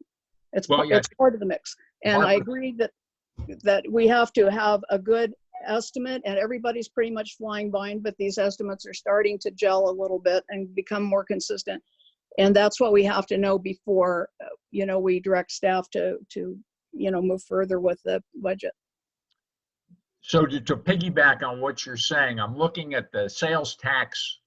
it's, Well, yeah. it's part of the mix. And I agree that we have to have a good estimate, and everybody's pretty much flying blind, but these estimates are starting to gel a little bit and become more consistent. And that's what we have to know before, you know, we direct staff to, you know, move further with the budget. So to piggyback on what you're saying, I'm looking at the sales tax,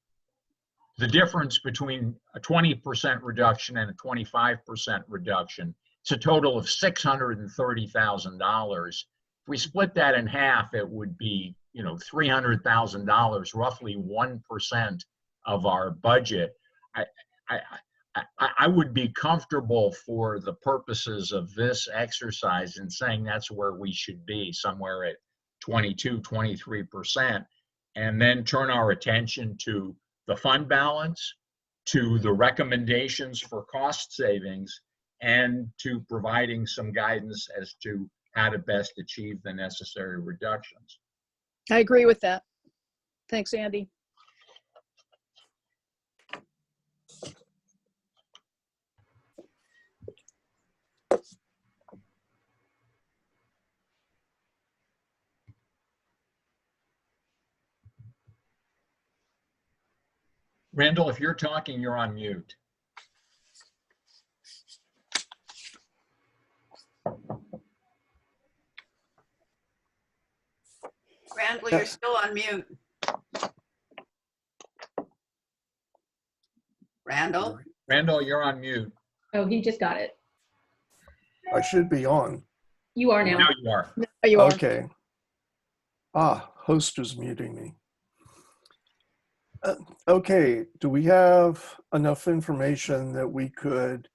the difference between a 20% reduction and a 25% reduction. It's a total of $630,000. If we split that in half, it would be, you know, $300,000, roughly 1% of our budget. I would be comfortable for the purposes of this exercise in saying that's where we should be, somewhere at 22, 23%, and then turn our attention to the fund balance, to the recommendations for cost savings, and to providing some guidance as to how to best achieve the necessary reductions. I agree with that. Thanks, Andy. Randall, if you're talking, you're on mute. Randall, you're still on mute. Randall? Randall, you're on mute. Oh, he just got it. I should be on. You are now. Now you are. There you are. Okay. Host is muting me. Okay, do we have enough information that we could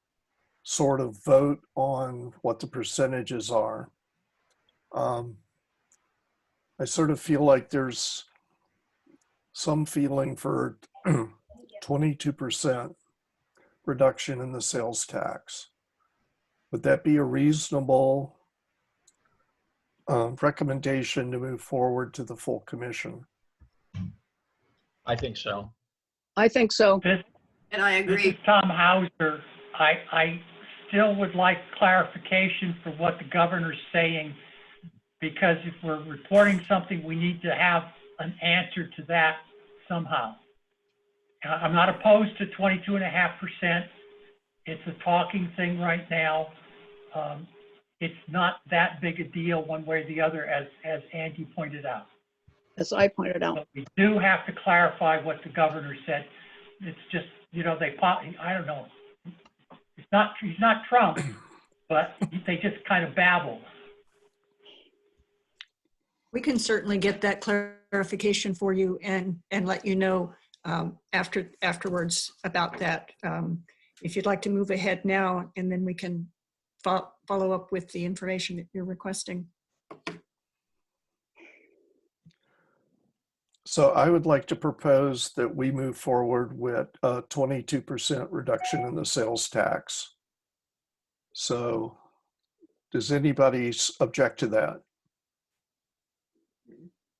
sort of vote on what the percentages are? I sort of feel like there's some feeling for 22% reduction in the sales tax. Would that be a reasonable recommendation to move forward to the full commission? I think so. I think so. And I This agree. is Tom Hauser. I still would like clarification for what the governor's saying, because if we're reporting something, we need to have an answer to that somehow. I'm not opposed to 22.5%. It's a talking thing right now. It's not that big a deal one way or the other, as Andy pointed out. As I pointed out. But we do have to clarify what the governor said. It's just, you know, I don't know. He's not Trump, but they just kind of babble. We can certainly get that clarification for you and let you know afterwards about that. If you'd like to move ahead now, and then we can follow up with the information that you're requesting. So I would like to propose that we move forward with a 22% reduction in the sales tax. So does anybody object to that?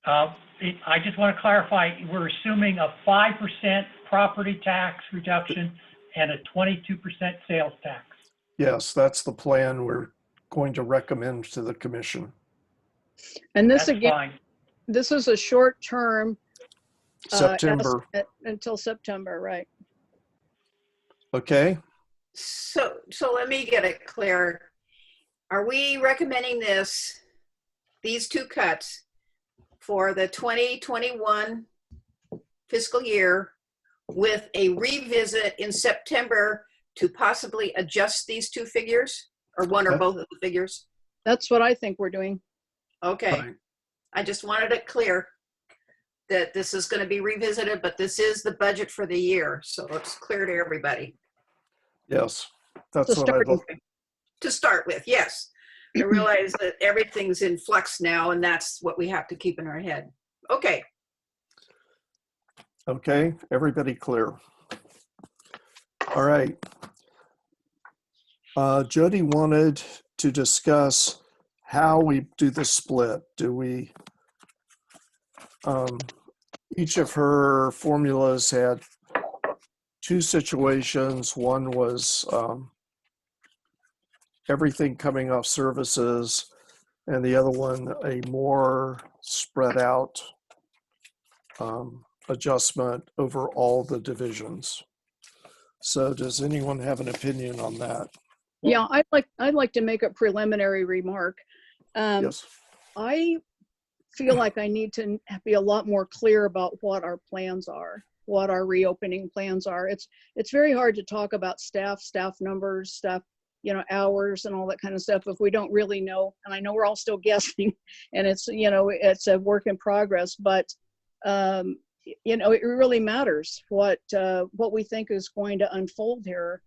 I just want to clarify, we're assuming a 5% property tax reduction and a 22% sales tax. Yes, that's the plan we're going to recommend to the commission. And this That's again, fine. this is a short term. September, Until September, right? okay? So let me get it clear. Are we recommending these two cuts for the 2021 fiscal year with a revisit in September to possibly adjust these two figures, or one or both of the figures? That's what I think we're doing. Okay. Right. I just wanted it clear that this is going to be revisited, but this is the budget for the year, so it's clear to everybody. Yes, that's So what I'd starting- like. To start with, yes. I realize that everything's in flux now, and that's what we have to keep in our head. Okay. Okay, everybody clear? All right. Jody wanted to discuss how we do the split. Do we, each of her formulas had two situations. One was everything coming off services, and the other one a more spread out adjustment over all the divisions. So does anyone have an opinion on that? Yeah, I'd like to make a preliminary remark. Yes. I feel like I need to be a lot more clear about what our plans are, what our reopening plans are. It's very hard to talk about staff numbers, hours and all that kind of stuff if we don't really know. And I know we're all still guessing, and it's a work in progress, but it really matters what we think is going to unfold here.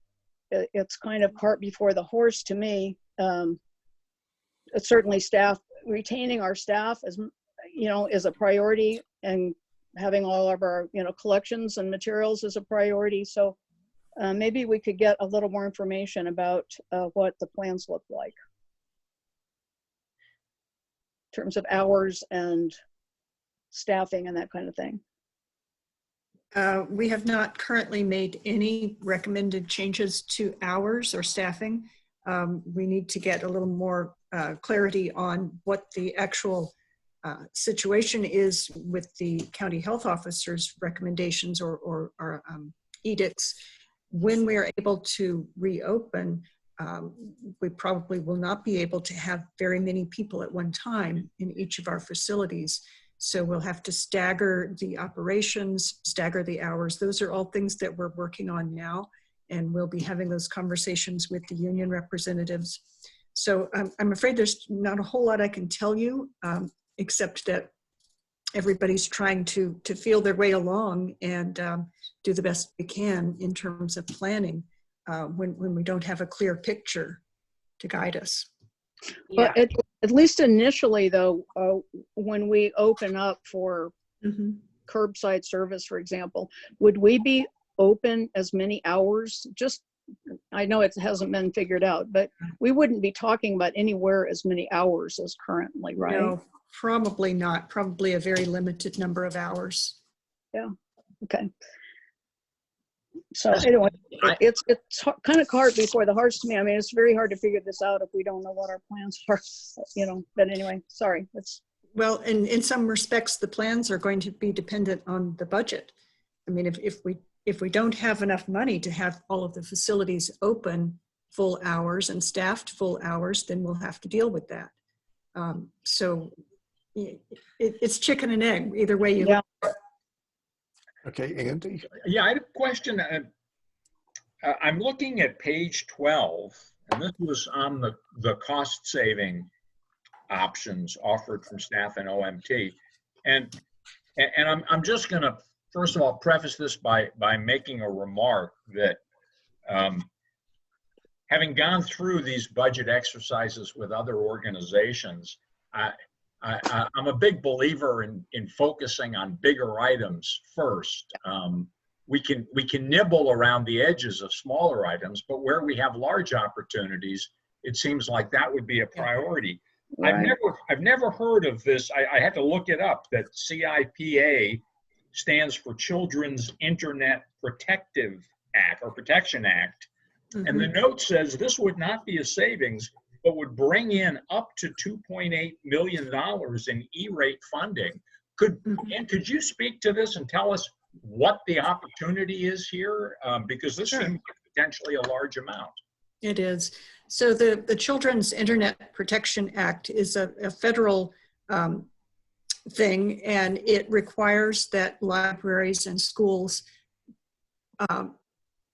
It's kind of cart before the horse to me. It's certainly retaining our staff is a priority, and having all of our collections and materials is a priority. So maybe we could get a little more information about what the plans look like in terms of hours and staffing and that kind of thing. We have not currently made any recommended changes to hours or staffing. We need to get a little more clarity on what the actual situation is with the county health officer's recommendations or edicts. When we are able to reopen, we probably will not be able to have very many people at one time in each of our facilities. So we'll have to stagger the operations, stagger the hours. Those are all things that we're working on now, and we'll be having those conversations with the union representatives. So I'm afraid there's not a whole lot I can tell you, except that everybody's trying to feel their way along and do the best we can in terms of planning when we don't have a clear picture to guide us. Yeah. But at least initially, though, when we open up for curbside service, for example, would we be open as many hours? I know it hasn't been figured out, but we wouldn't be talking about anywhere as many hours as currently, right? No, probably not. Probably a very limited number of hours. Yeah. Okay. So anyway, it's kind of cart before the horse to me. I mean, it's very hard to figure this out if we don't know what our plans are, but anyway, sorry. Well, in some respects, the plans are going to be dependent on the budget. I mean, if we don't have enough money to have all of the facilities open full hours and staffed full hours, then we'll have to deal with that. So it's chicken and egg, either way you look. Okay, Andy. Yeah, I had a question. I'm looking at page 12, and this was on the cost saving options offered from staff and OMT. And I'm just going to, first of all, preface this by making a remark that having gone through these budget exercises with other organizations, I'm a big believer in focusing on bigger items first. We can nibble around the edges of smaller items, but where we have large opportunities, it seems like that would be a priority. Right. I've never heard of this. I had to look it up, that CIPA stands for Children's Internet Protective Act or Protection Act. And the note says this would not be a savings, but would bring in up to $2.8 million in E-rate funding. Could you speak to this and tell us what the opportunity is here? Because this seems like potentially a large amount. It is. So the Children's Internet Protection Act is a federal thing, and it requires that libraries and schools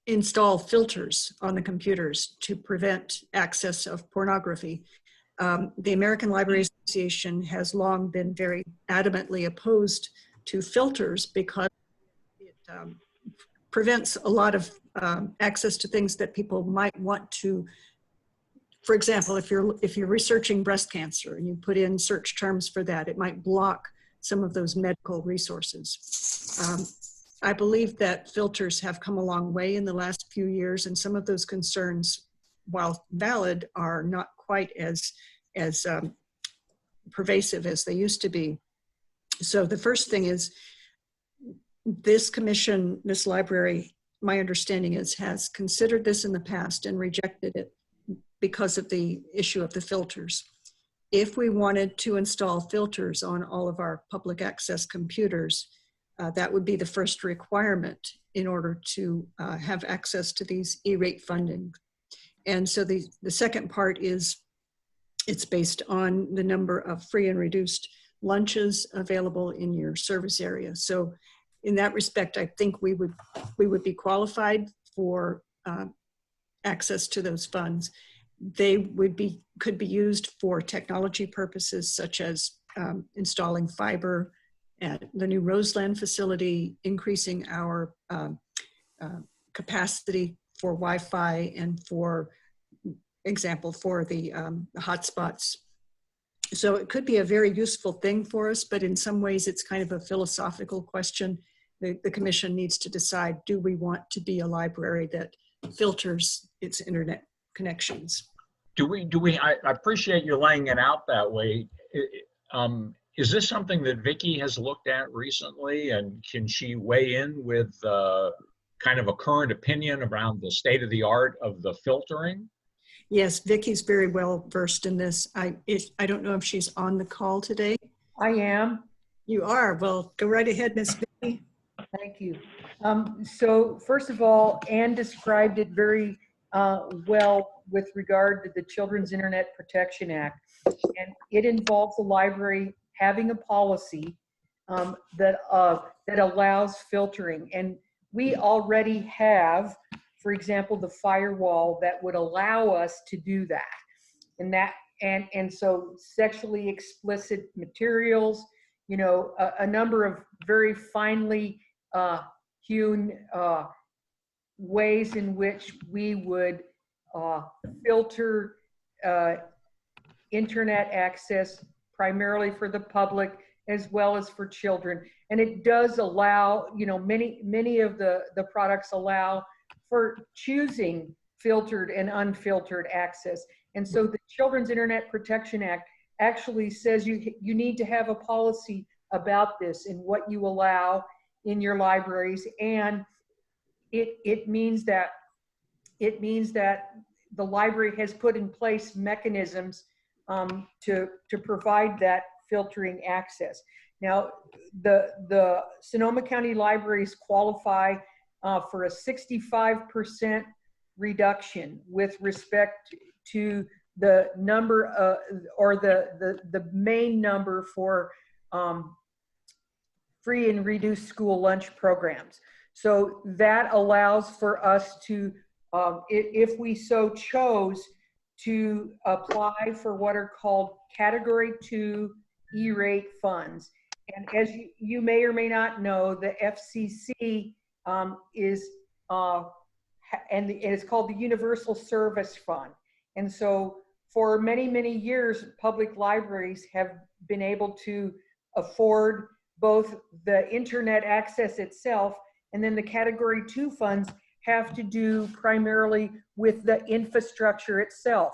install filters on the computers to prevent access of pornography. The American Library Association has long been very adamantly opposed to filters because it prevents a lot of access to things that people might want to. For example, if you're researching breast cancer and you put in search terms for that, it might block some of those medical resources. I believe that filters have come a long way in the last few years, and some of those concerns, while valid, are not quite as pervasive as they used to be. So the first thing is, this commission, this library, my understanding is, has considered this in the past and rejected it because of the issue of the filters. If we wanted to install filters on all of our public access computers, that would be the first requirement in order to have access to these E-rate funding. And so the second part is, it's based on the number of free and reduced lunches available in your service area. So in that respect, I think we would be qualified for access to those funds. They could be used for technology purposes, such as installing fiber at the new Roseland facility, increasing our capacity for Wi-Fi, and for example, for the hotspots. So it could be a very useful thing for us, but in some ways it's kind of a philosophical question. The commission needs to decide, do we want to be a library that filters its internet connections? I appreciate you laying it out that way. Is this something that Vicki has looked at recently, and can she weigh in with kind of a current opinion around the state of the art of the filtering? Yes, Vicki's very well versed in this. I don't know if she's on the call today. I am. You are. Well, go right ahead, Ms. Vicki. Thank you. So first of all, Anne described it very well with regard to the Children's Internet Protection Act. And it involves the library having a policy that allows filtering. And we already have, for example, the firewall that would allow us to do that. And so sexually explicit materials, you know, a number of very finely hewn ways in which we would filter internet access primarily for the public as well as for children. And it does allow, you know, many of the products allow for choosing filtered and unfiltered access. And so the Children's Internet Protection Act actually says you need to have a policy about this and what you allow in your libraries. And it means that the library has put in place mechanisms to provide that filtering access. Now, the Sonoma County libraries qualify for a 65% reduction with respect to the number or the main number for free and reduced school lunch programs. So that allows for us to, if we so chose, to apply for what are called Category 2 E-rate funds. And as you may or may not know, the FCC is, and it's called the Universal Service Fund. And so for many, many years, public libraries have been able to afford both the internet access itself, and then the Category 2 funds have to do primarily with the infrastructure itself.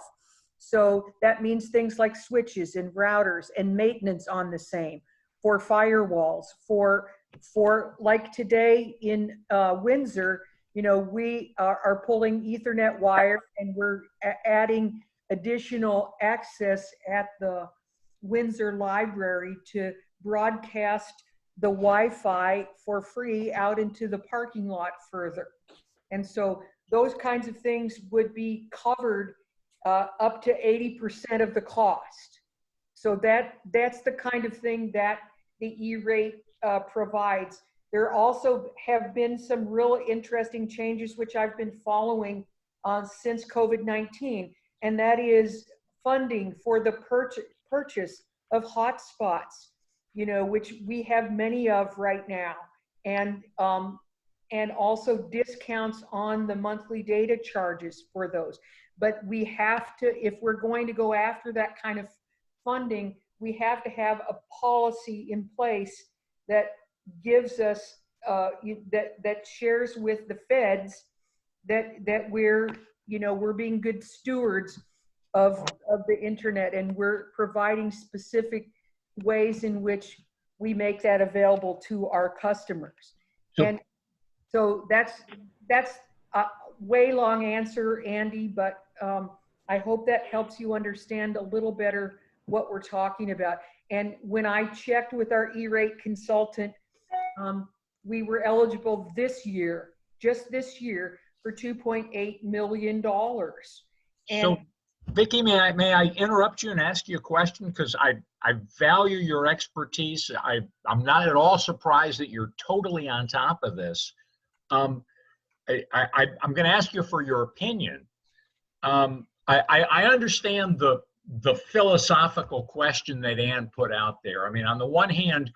So that means things like switches and routers and maintenance on the same, for firewalls, for like today in Windsor, you know, we are pulling Ethernet wire, and we're adding additional access at the Windsor Library to broadcast the Wi-Fi for free out into the parking lot further. And so those kinds of things would be covered up to 80% of the cost. So that's the kind of thing that the E-rate provides. There also have been some real interesting changes which I've been following since COVID-19, and that is funding for the purchase of hotspots, you know, which we have many of right now, and also discounts on the monthly data charges for those. But we have to, if we're going to go after that kind of funding, we have to have a policy in place that gives us, that shares with the feds that we're, you know, we're being good stewards of the internet, and we're providing specific ways in which we make that available to our customers. And so that's a way long answer, Andy, but I hope that helps you understand a little better what we're talking about. And when I checked with our E-rate consultant, we were eligible this year, just this year, for $2.8 million. And so, Vicki, may I interrupt you and ask you a question? Because I value your expertise. I'm not at all surprised that you're totally on top of this. I'm going to ask you for your opinion. I understand the philosophical question that Ann put out there. I mean, on the one hand,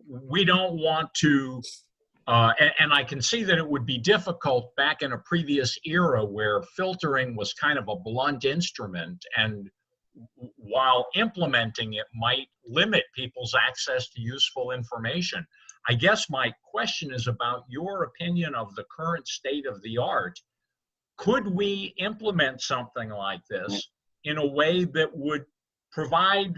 we don't want to, and I can see that it would be difficult back in a previous era where filtering was kind of a blunt instrument, and while implementing it might limit people's access to useful information. I guess my question is about your opinion of the current state of the art. Could we implement something like this in a way that would provide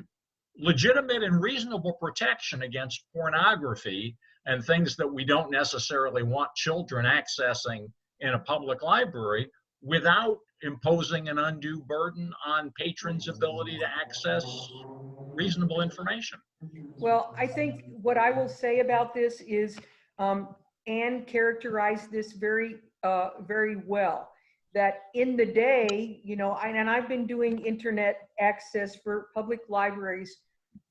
legitimate and reasonable protection against pornography and things that we don't necessarily want children accessing in a public library without imposing an undue burden on patrons' ability to access reasonable information? well, I think what I will say about this is Anne characterized this very, very well. That in the day, you know, and I've been doing internet access for public libraries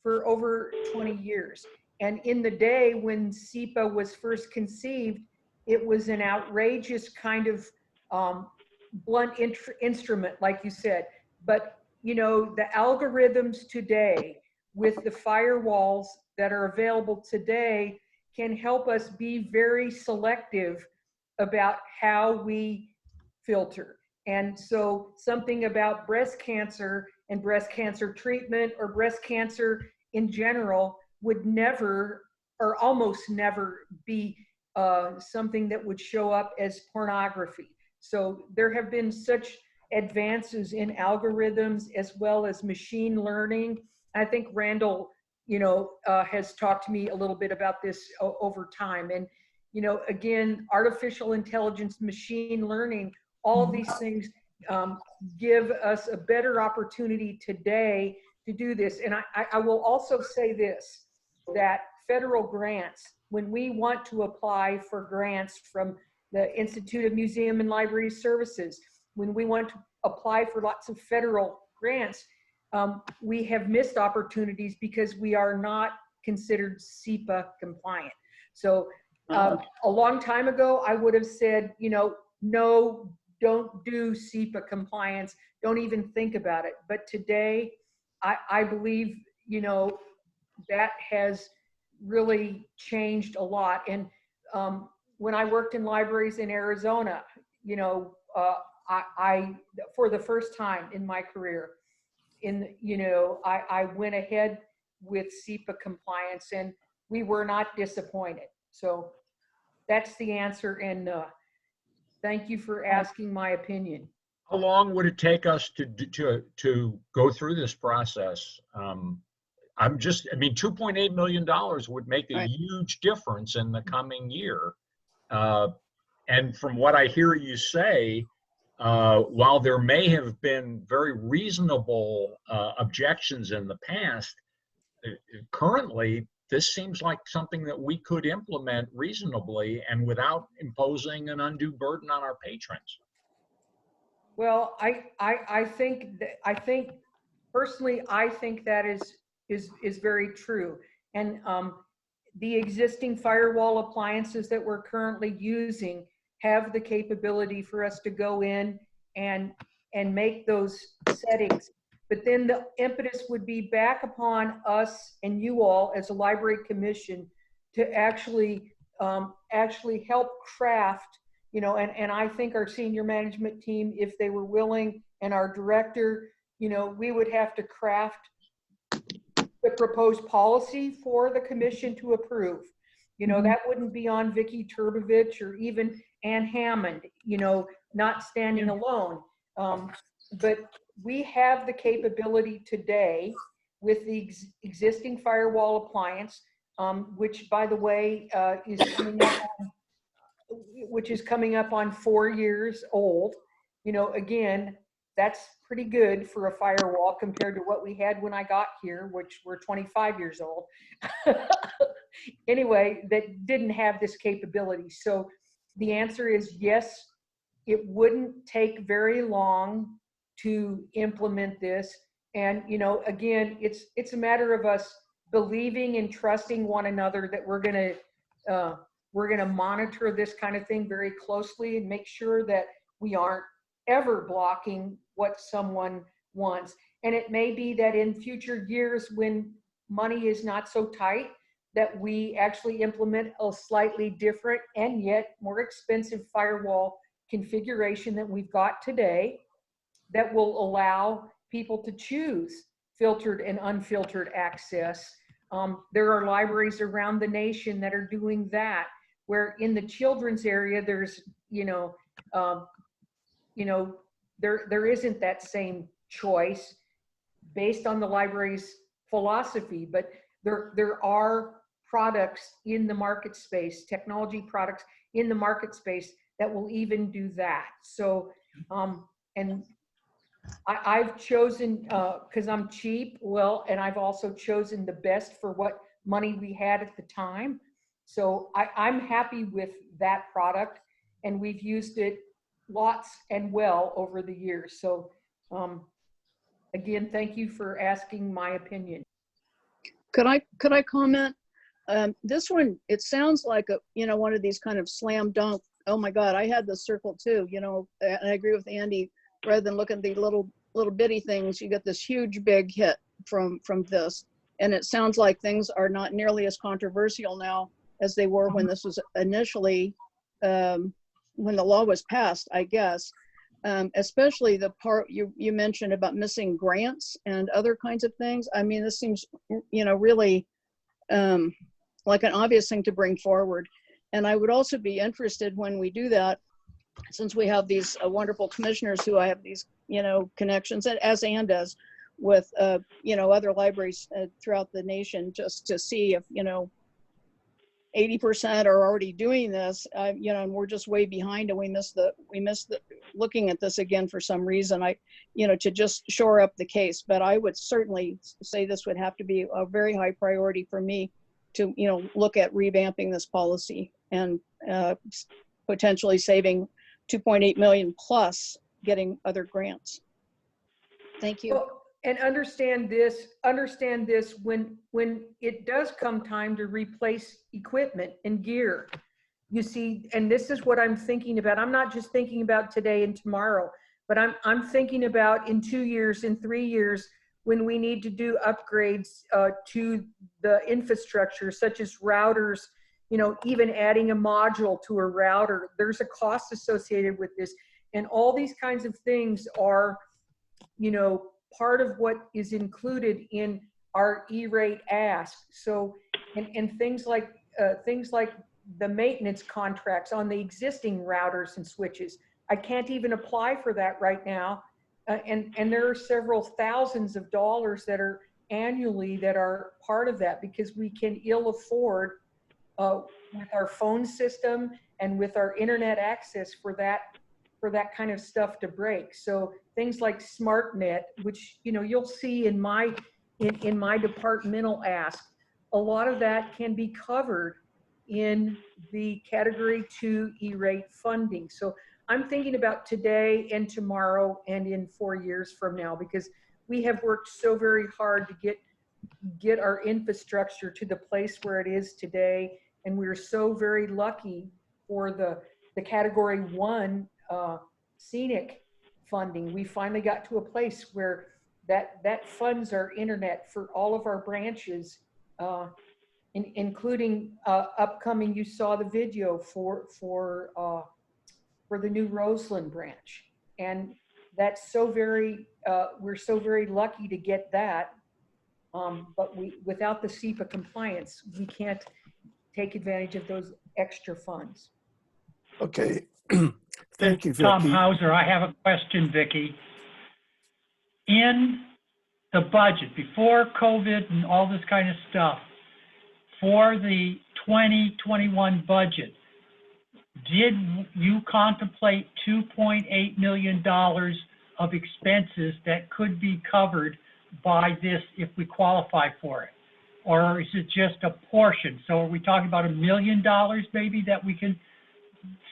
for over 20 years. And in the day when SEPA was first conceived, it was an outrageous kind of blunt instrument, like you said. But, you know, the algorithms today with the firewalls that are available today can help us be very selective about how we filter. And so something about breast cancer and breast cancer treatment or breast cancer in general would never or almost never be something that would show up as pornography. So there have been such advances in algorithms as well as machine learning. I think Randall, you know, has talked to me a little bit about this over time. And, you know, again, artificial intelligence, machine learning, all of these things give us a better opportunity today to do this. And I will also say this, that federal grants, when we want to apply for grants from the Institute of Museum and Library Services, when we want to apply for lots of federal grants, we have missed opportunities because we are not considered SEPA compliant. So a long time ago, I would have said, you know, no, don't do SEPA compliance, don't even think about it. But today, I believe, you know, that has really changed a lot. And when I worked in libraries in Arizona, you know, I for the first time in my career, I went ahead with SEPA compliance, and we were not disappointed. So that's the answer. And thank you for asking my opinion. How long would it take us to go through this process? I mean, $2.8 million would make a Right. huge difference in the coming year. And from what I hear you say, while there may have been very reasonable objections in the past, currently, this seems like something that we could implement reasonably and without imposing an undue burden on our patrons. Well, I think personally, I think that is very true. And the existing firewall appliances that we're currently using have the capability for us to go in and make those settings. But then the impetus would be back upon us and you all as a library commission to actually help craft, you know, and I think our senior management team, if they were willing, and our director, you know, we would have to craft the proposed policy for the commission to approve. You know, that wouldn't be on Vicky Turbovich or even Ann Hammond, you know, not standing alone. But we have the capability today with the existing firewall appliance, which, by the way, is coming up on 4 years old. You know, again, that's pretty good for a firewall compared to what we had when I got here, which were 25 years old. Anyway, that didn't have this capability. So the answer is yes, it wouldn't take very long to implement this. And, you know, again, it's a matter of us believing and trusting one another that we're going to monitor this kind of thing very closely and make sure that we aren't ever blocking what someone wants. And it may be that in future years when money is not so tight, that we actually implement a slightly different and yet more expensive firewall configuration that we've got today that will allow people to choose filtered and unfiltered access. There are libraries around the nation that are doing that, where in the children's area, there's, there isn't that same choice based on the library's philosophy, but there are products in the market space, technology products in the market space that will even do that. So, and I've chosen, because I'm cheap, well, and I've also chosen the best for what money we had at the time. So I'm happy with that product, and we've used it lots and well over the years. So again, thank you for asking my opinion. Could I comment? This one, it sounds like one of these kind of slam dunk. Oh my God, I had this circle too. And I agree with Andy. Rather than looking at the little bitty things, you get this huge big hit from this. And it sounds like things are not nearly as controversial now as they were when this was initially, when the law was passed, I guess. Especially the part you mentioned about missing grants and other kinds of things. I mean, this seems, really like an obvious thing to bring forward. And I would also be interested when we do that, since we have these wonderful commissioners who I have these, connections, as Ann does, with, other libraries throughout the nation, just to see if, 80% are already doing this, and we're just way behind, and we missed looking at this again for some reason, to just shore up the case. But I would certainly say this would have to be a very high priority for me to, look at revamping this policy and potentially saving 2.8 million plus getting other grants. Thank you. Well, and understand this when it does come time to replace equipment and gear, you see, and this is what I'm thinking about. I'm not just thinking about today and tomorrow, but I'm thinking about in 2 years, in 3 years, when we need to do upgrades to the infrastructure, such as routers, you know, even adding a module to a router. There's a cost associated with this. And all these kinds of things are, you know, part of what is included in our E-rate ask. So, and things like the maintenance contracts on the existing routers and switches. I can't even apply for that right now. And there are several thousands of dollars that are annually that are part of that, because we can ill afford with our phone system and with our internet access for that kind of stuff to break. So things like SmartNet, which, you know, you'll see in my departmental ask, a lot of that can be covered in the category 2 E-rate funding. So I'm thinking about today and tomorrow and in 4 years from now, because we have worked so very hard to get our infrastructure to the place where it is today. And we're so very lucky for the category 1 scenic funding. We finally got to a place where that funds our internet for all of our branches, including upcoming, you saw the video for the new Roseland branch. And that's so very, we're so very lucky to get that. But without the SEPA compliance, we can't take advantage of those extra funds. Okay. Thank you, Vicki. Tom Hauser, I have a question, Vicki. In the budget, before COVID and all this kind of stuff, for the 2021 budget, did you contemplate $2.8 million of expenses that could be covered by this if we qualify for it? Or is it just a portion? So are we talking about $1 million maybe that we can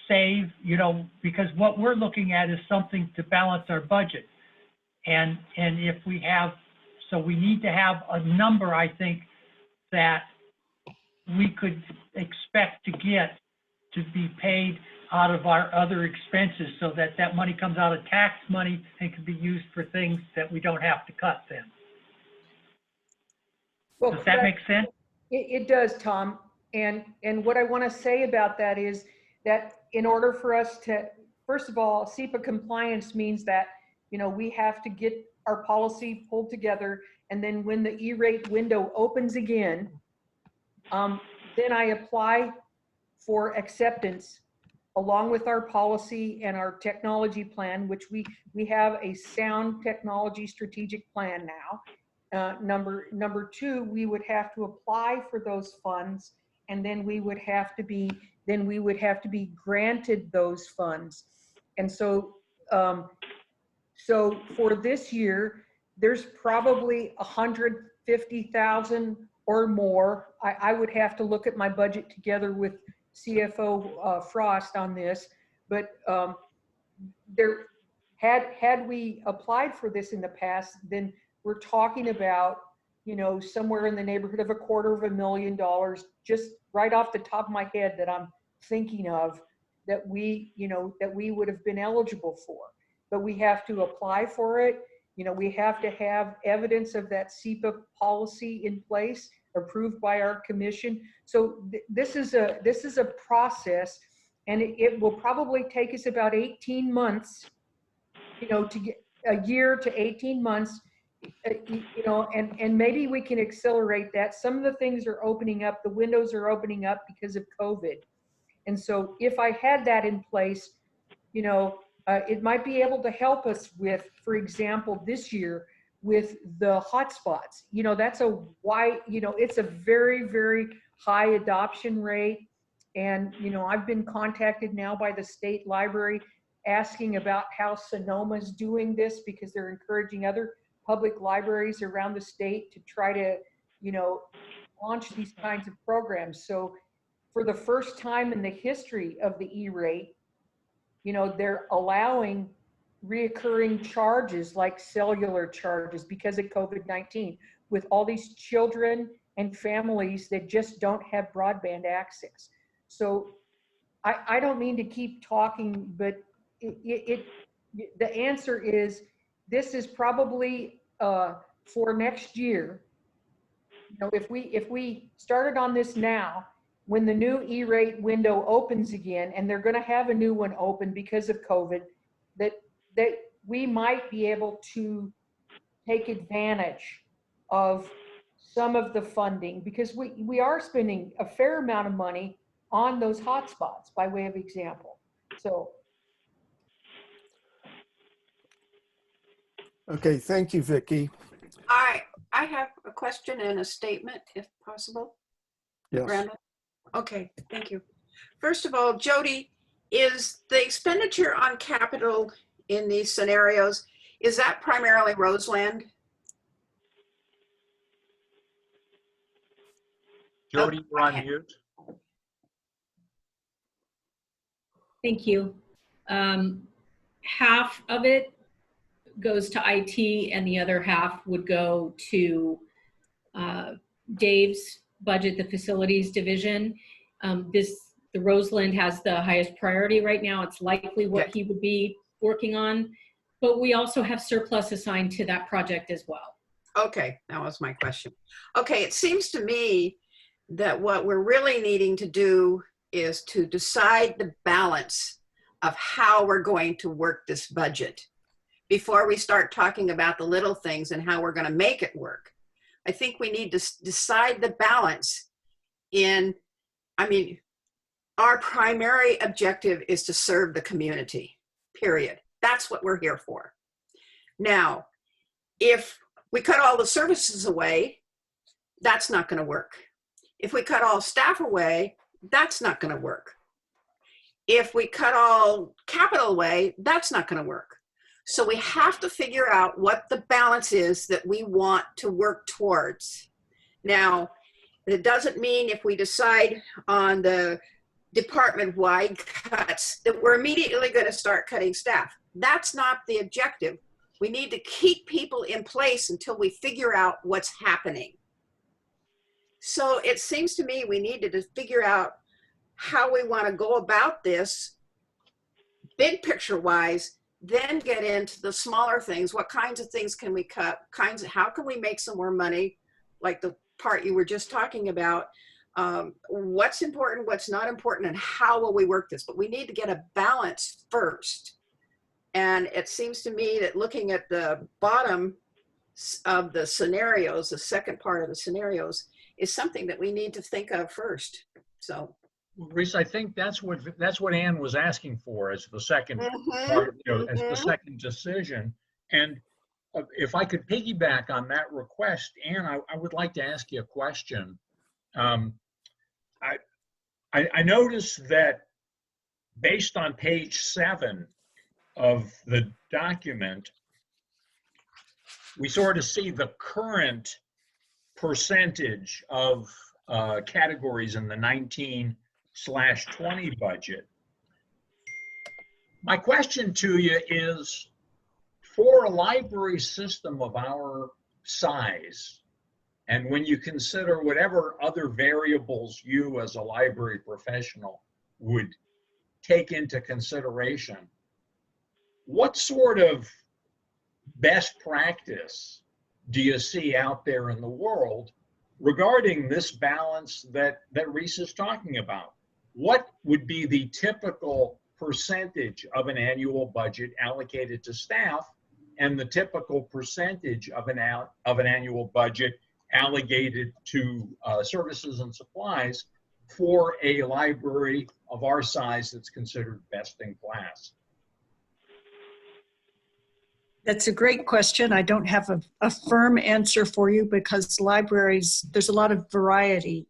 save, you know, because what we're looking at is something to balance our budget. And if we have, so we need to have a number, I think, that we could expect to get to be paid out of our other expenses, so that that money comes out of tax money and can be used for things that we don't have to cut then. Well, Does that make sense? It does, Tom. And what I want to say about that is that in order for us to, first of all, SEPA compliance means that, you know, we have to get our policy pulled together, and then when the E-rate window opens again, then I apply for acceptance along with our policy and our technology plan, which we have a sound technology strategic plan now. Number 2, we would have to apply for those funds, and then we would have to be granted those funds. And so so for this year, there's probably 150,000 or more. I would have to look at my budget together with CFO Frost on this, but there had we applied for this in the past, then we're talking about, you know, somewhere in the neighborhood of $250,000, just right off the top of my head that I'm thinking of, that we, you know, that we would have been eligible for. But we have to apply for it. You know, we have to have evidence of that SEPA policy in place, approved by our commission. So this is a process, and it will probably take us about 18 months, you know, to get a year to 18 months, you know, and maybe we can accelerate that. Some of the things are opening up, the windows are opening up because of COVID. And so if I had that in place, you know, it might be able to help us with, for example, this year with the hotspots. You know, that's a wide, you know, it's a very, very high adoption rate. And, you know, I've been contacted now by the state library asking about how Sonoma's doing this, because they're encouraging other public libraries around the state to try to, you know, launch these kinds of programs. So for the first time in the history of the E-rate, you know, they're allowing reoccurring charges like cellular charges because of COVID-19 with all these children and families that just don't have broadband access. So I don't mean to keep talking, but the answer is, this is probably for next year. You know, if we started on this now, when the new E-rate window opens again, and they're going to have a new one open because of COVID, that we might be able to take advantage of some of the funding, because we are spending a fair amount of money on those hotspots, by way of example. So. Okay, thank you, Vicki. I have a question and a statement, if possible. Yes. Brandon? Okay, thank you. First of all, Jody, is the expenditure on capital in these scenarios, is that primarily Roseland? Jody, you're on mute. Thank you. Half of it goes to IT and the other half would go to Dave's budget, the facilities division. The Roseland has the highest priority right now. It's likely what he would be working on, but we also have surplus assigned to that project as well. Okay, that was my question. Okay, it seems to me that what we're really needing to do is to decide the balance of how we're going to work this budget before we start talking about the little things and how we're going to make it work. I think we need to decide the balance our primary objective is to serve the community, period. That's what we're here for. Now, if we cut all the services away, that's not going to work. If we cut all staff away, that's not going to work. If we cut all capital away, that's not going to work. So we have to figure out what the balance is that we want to work towards. Now, it doesn't mean if we decide on the department-wide cuts that we're immediately going to start cutting staff. That's not the objective. We need to keep people in place until we figure out what's happening. So it seems to me we need to figure out how we want to go about this big picture wise, then get into the smaller things. What kinds of things can we cut? How can we make some more money? Like the part you were just talking about, what's important, what's not important, and how will we work this? But we need to get a balance first. And it seems to me that looking at the bottom of the scenarios, the second part of the scenarios, is something that we need to think of first. So, Reese, I think that's what Ann was asking for as the second part, as the second decision. And if I could piggyback on that request, Ann, I would like to ask you a question. I noticed that based on page 7 of the document, we sort of see the current percentage of categories in the 19/20 budget. My question to you is, for a library system of our size, and when you consider whatever other variables you as a library professional would take into consideration, what sort of best practice do you see out there in the world regarding this balance that Reese is talking about? What would be the typical percentage of an annual budget allocated to staff and the typical percentage of an annual budget allocated to services and supplies for a library of our size that's considered best in class? That's a great question. I don't have a firm answer for you because libraries, there's a lot of variety.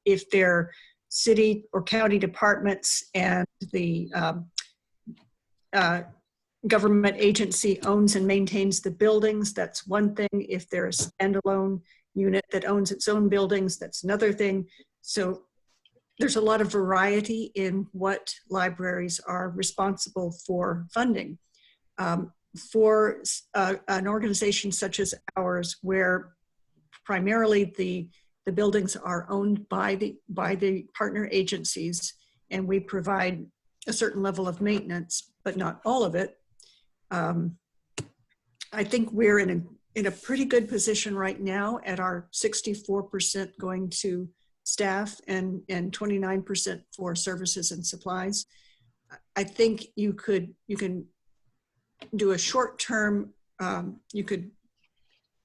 If they're city or county departments and the government agency owns and maintains the buildings, that's one thing. If they're a standalone unit that owns its own buildings, that's another thing. So there's a lot of variety in what libraries are responsible for funding. For an organization such as ours, where primarily the buildings are owned by the partner agencies, and we provide a certain level of maintenance, but not all of it. I think we're in a pretty good position right now at our 64% going to staff and 29% for services and supplies. I think you can do a short term, you could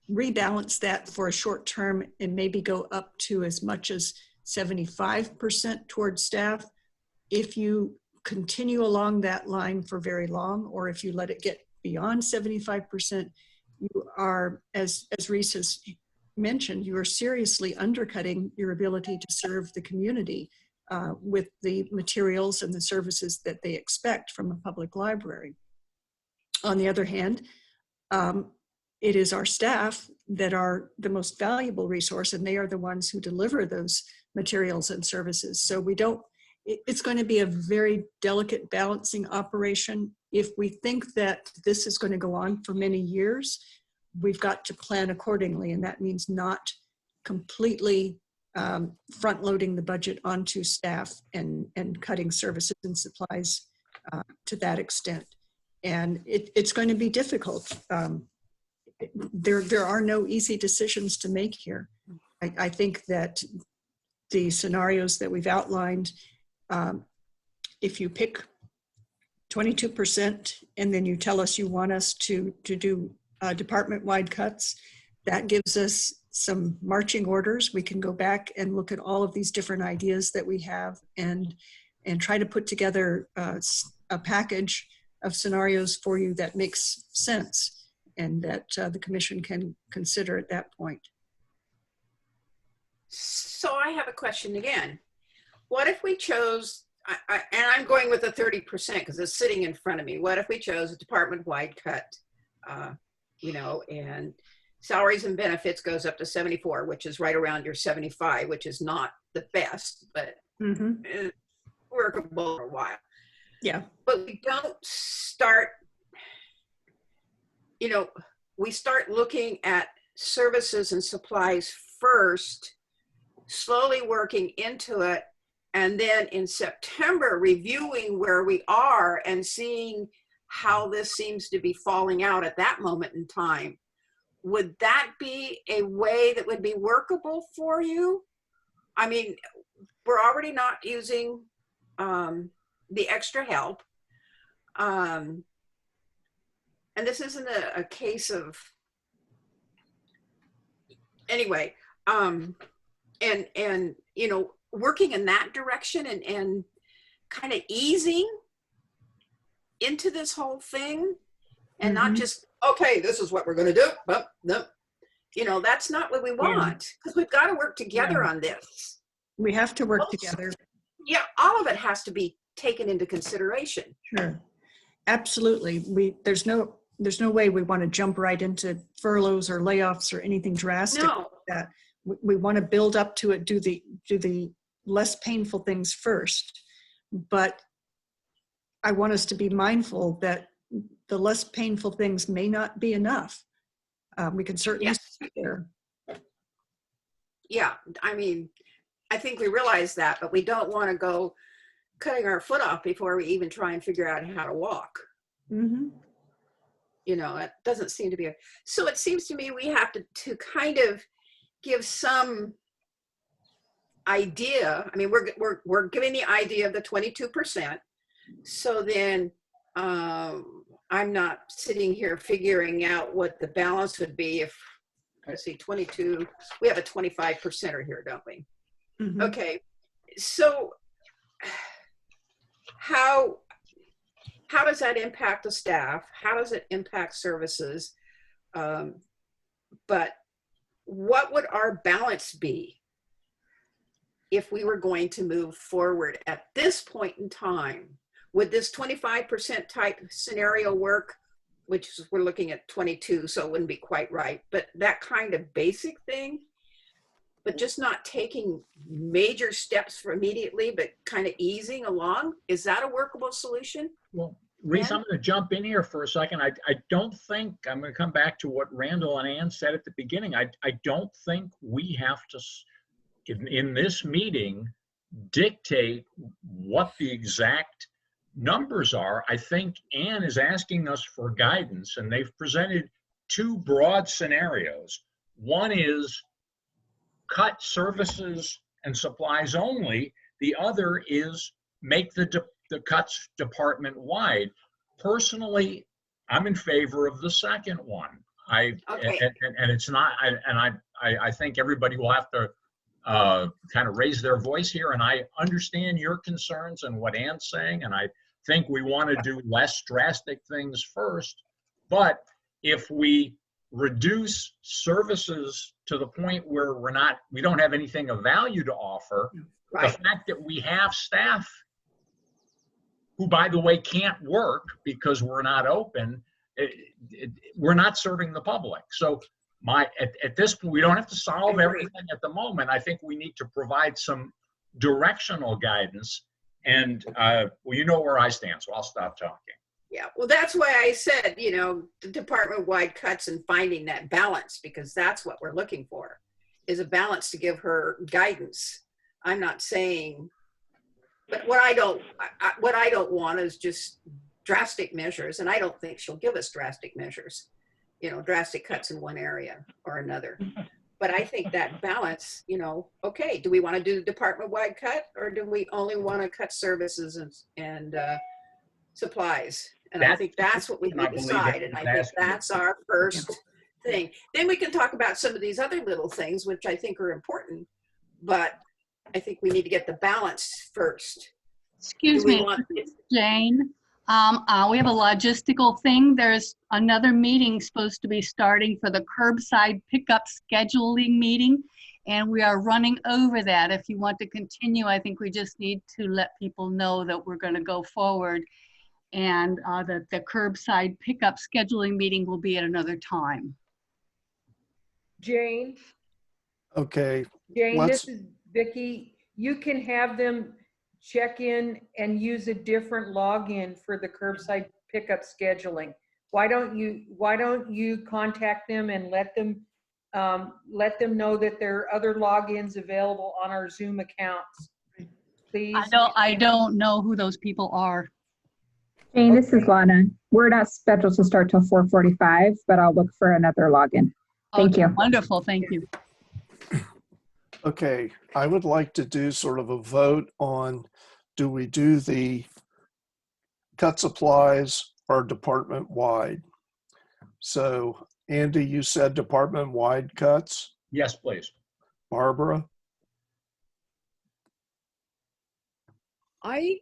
rebalance that for a short term and maybe go up to as much as 75% towards staff. If you continue along that line for very long, or if you let it get beyond 75%, you are, as Reese has mentioned, you are seriously undercutting your ability to serve the community with the materials and the services that they expect from a public library. On the other hand, it is our staff that are the most valuable resource, and they are the ones who deliver those materials and services. So it's going to be a very delicate balancing operation. If we think that this is going to go on for many years, we've got to plan accordingly, and that means not completely front-loading the budget onto staff and cutting services and supplies to that extent. And it's going to be difficult. There are no easy decisions to make here. I think that the scenarios that we've outlined, if you pick 22% and then you tell us you want us to do department-wide cuts, that gives us some marching orders. We can go back and look at all of these different ideas that we have and try to put together a package of scenarios for you that makes sense and that the commission can consider at that point. So I have a question again. What if we chose, and I'm going with the 30% because it's sitting in front of me. What if we chose a department-wide cut, and salaries and benefits goes up to 74, which is right around your 75, which is not the best, but it's workable for a while. Yeah. But we don't start, we start looking at services and supplies first, slowly working into it, and then in September reviewing where we are and seeing how this seems to be falling out at that moment in time. Would that be a way that would be workable for you? I mean, we're already not using the extra help. And this isn't a case of, anyway, working in that direction and kind of easing into this whole thing and not just, okay, this is what we're going to do. But no, that's not what we want, because we've got to work together on this. We have to work together. Yeah, all of it has to be taken into consideration. Sure. Absolutely. There's no way we want to jump right into furloughs or layoffs or anything drastic like that. We want to build up to it, do the less painful things first. But I want us to be mindful that the less painful things may not be enough. We can certainly start there. Yeah, I mean, I think we realize that, but we don't want to go cutting our foot off before we even try and figure out how to walk. It doesn't seem to be so it seems to me we have to kind of give some idea. I mean, we're giving the idea of the 22%. So then I'm not sitting here figuring out what the balance would be if, let's see, 22, we have a 25%er here, don't we? Okay, so how does that impact the staff? How does it impact services? But what would our balance be if we were going to move forward at this point in time? Would this 25% type scenario work, which is, we're looking at 22, so it wouldn't be quite right, but that kind of basic thing, but just not taking major steps for immediately, but kind of easing along? Is that a workable solution? Well, Reese, I'm going to jump in here for a second. I don't think, I'm going to come back to what Randall and Ann said at the beginning. I don't think we have to, in this meeting, dictate what the exact numbers are. I think Ann is asking us for guidance, and they've presented two broad scenarios. One is cut services and supplies only. The other is make the cuts department-wide. Personally, I'm in favor of the second one. Okay. And it's not, I think everybody will have to kind of raise their voice here, and I understand your concerns and what Ann's saying, and I think we want to do less drastic things first. But if we reduce services to the point where we don't have anything of value to offer, Right. the fact that we have staff who, by the way, can't work because we're not open, we're not serving the public. So at this point, we don't have to solve everything at the moment. I think we need to provide some directional guidance. And well, you know where I stand, so I'll stop talking. Yeah, well, that's why I said, you know, the department-wide cuts and finding that balance, because that's what we're looking for, is a balance to give her guidance. I'm not saying, but what I don't want is just drastic measures, and I don't think she'll give us drastic measures, you know, drastic cuts in one area or another. But I think that balance, you know, okay, do we want to do the department-wide cut, or do we only want to cut services and supplies? And I think that's what we need to decide. And I think that's our first thing. Then we can talk about some of these other little things, which I think are important, but I think we need to get the balance first. Excuse me, Jane. We have a logistical thing. There's another meeting supposed to be starting for the curbside pickup scheduling meeting, and we are running over that. If you want to continue, I think we just need to let people know that we're going to go forward, and that the curbside pickup scheduling meeting will be at another time. Jane, Okay, Jane, this is Vicki. You can have them check in and use a different login for the curbside pickup scheduling. Why don't you contact them and let them know that there are other logins available on our Zoom accounts, please? I don't know who those people are. Jane, this is Lana. We're not scheduled to start till 4:45, but I'll look for another login. Thank you. Wonderful, thank you. okay. I would like to do sort of a vote on, do we do the cut supplies or department-wide? So Andy, you said department-wide cuts. Yes, please. Barbara? I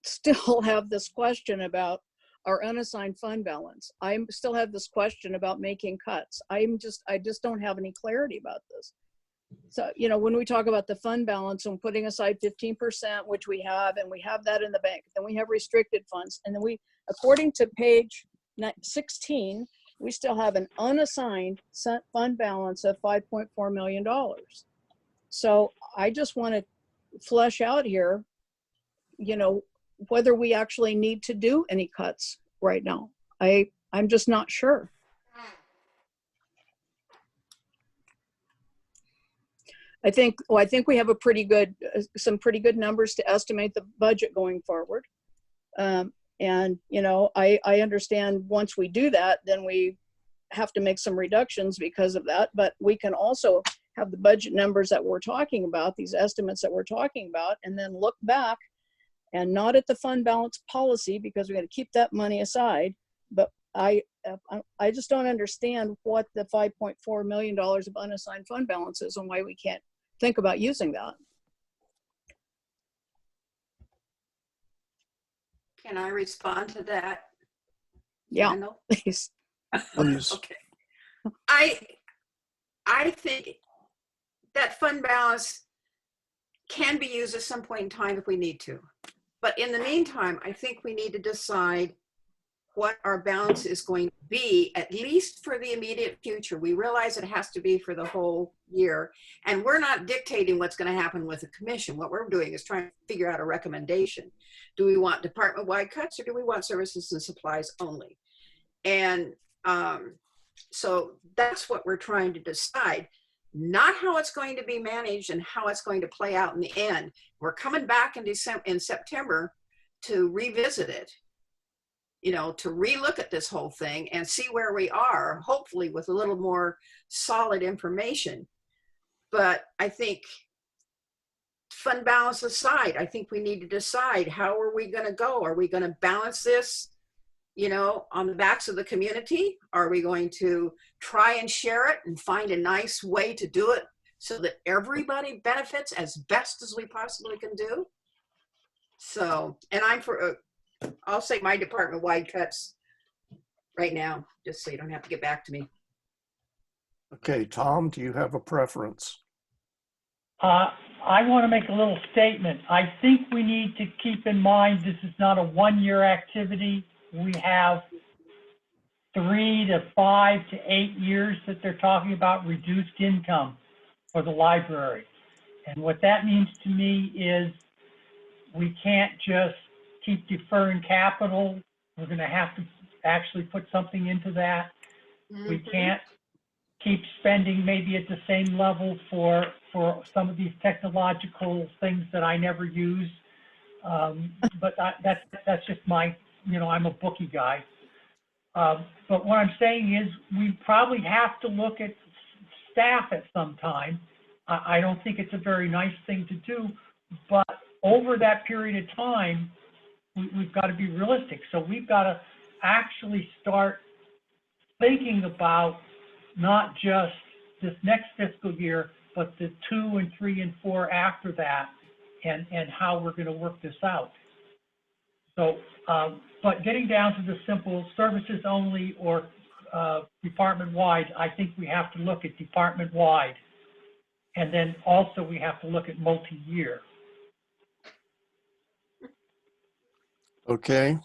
still have this question about our unassigned fund balance. I still have this question about making cuts. I just don't have any clarity about this. So, you know, when we talk about the fund balance and putting aside 15%, which we have, and we have that in the bank, then we have restricted funds. And then we, according to page 16, we still have an unassigned fund balance of $5.4 million. So I just want to flesh out here, you know, whether we actually need to do any cuts right now. I'm just not sure. I think we have a pretty good, some pretty good numbers to estimate the budget going forward. And, you know, I understand once we do that, then we have to make some reductions because of that, but we can also have the budget numbers that we're talking about, these estimates that we're talking about, and then look back and not at the fund balance policy, because we're going to keep that money aside. But I just don't understand what the $5.4 million of unassigned fund balance is and why we can't think about using that. Can I respond to that? Yeah, please. Please. Okay. I think that fund balance can be used at some point in time if we need to. But in the meantime, I think we need to decide what our balance is going to be, at least for the immediate future. We realize it has to be for the whole year. And we're not dictating what's going to happen with the commission. What we're doing is trying to figure out a recommendation. Do we want department-wide cuts, or do we want services and supplies only? And so that's what we're trying to decide. not how it's going to be managed and how it's going to play out in the end. We're coming back in September to revisit it, you know, to relook at this whole thing and see where we are, hopefully with a little more solid information. But I think, fund balance aside, I think we need to decide, how are we going to go? Are we going to balance this, you know, on the backs of the community? Are we going to try and share it and find a nice way to do it so that everybody benefits as best as we possibly can do? So, and I'm for, I'll say my department-wide cuts right now, just so you don't have to get back to me. Okay, Tom, do you have a preference? I want to make a little statement. I think we need to keep in mind this is not a one-year activity. We have 3 to 5 to 8 years that they're talking about reduced income for the library. And what that means to me is we can't just keep deferring capital. We're going to have to actually put something into that. We can't keep spending maybe at the same level for some of these technological things that I never use. But that's just my, you know, I'm a bookie guy. But what I'm saying is we probably have to look at staff at some time. I don't think it's a very nice thing to do, but over that period of time, we've got to be realistic. So we've got to actually start thinking about not just this next fiscal year, but the 2 and 3 and 4 after that, and how we're going to work this out. So, but getting down to the simple services only or department-wide, I think we have to look at department-wide. And then also we have to look at multi-year. Okay.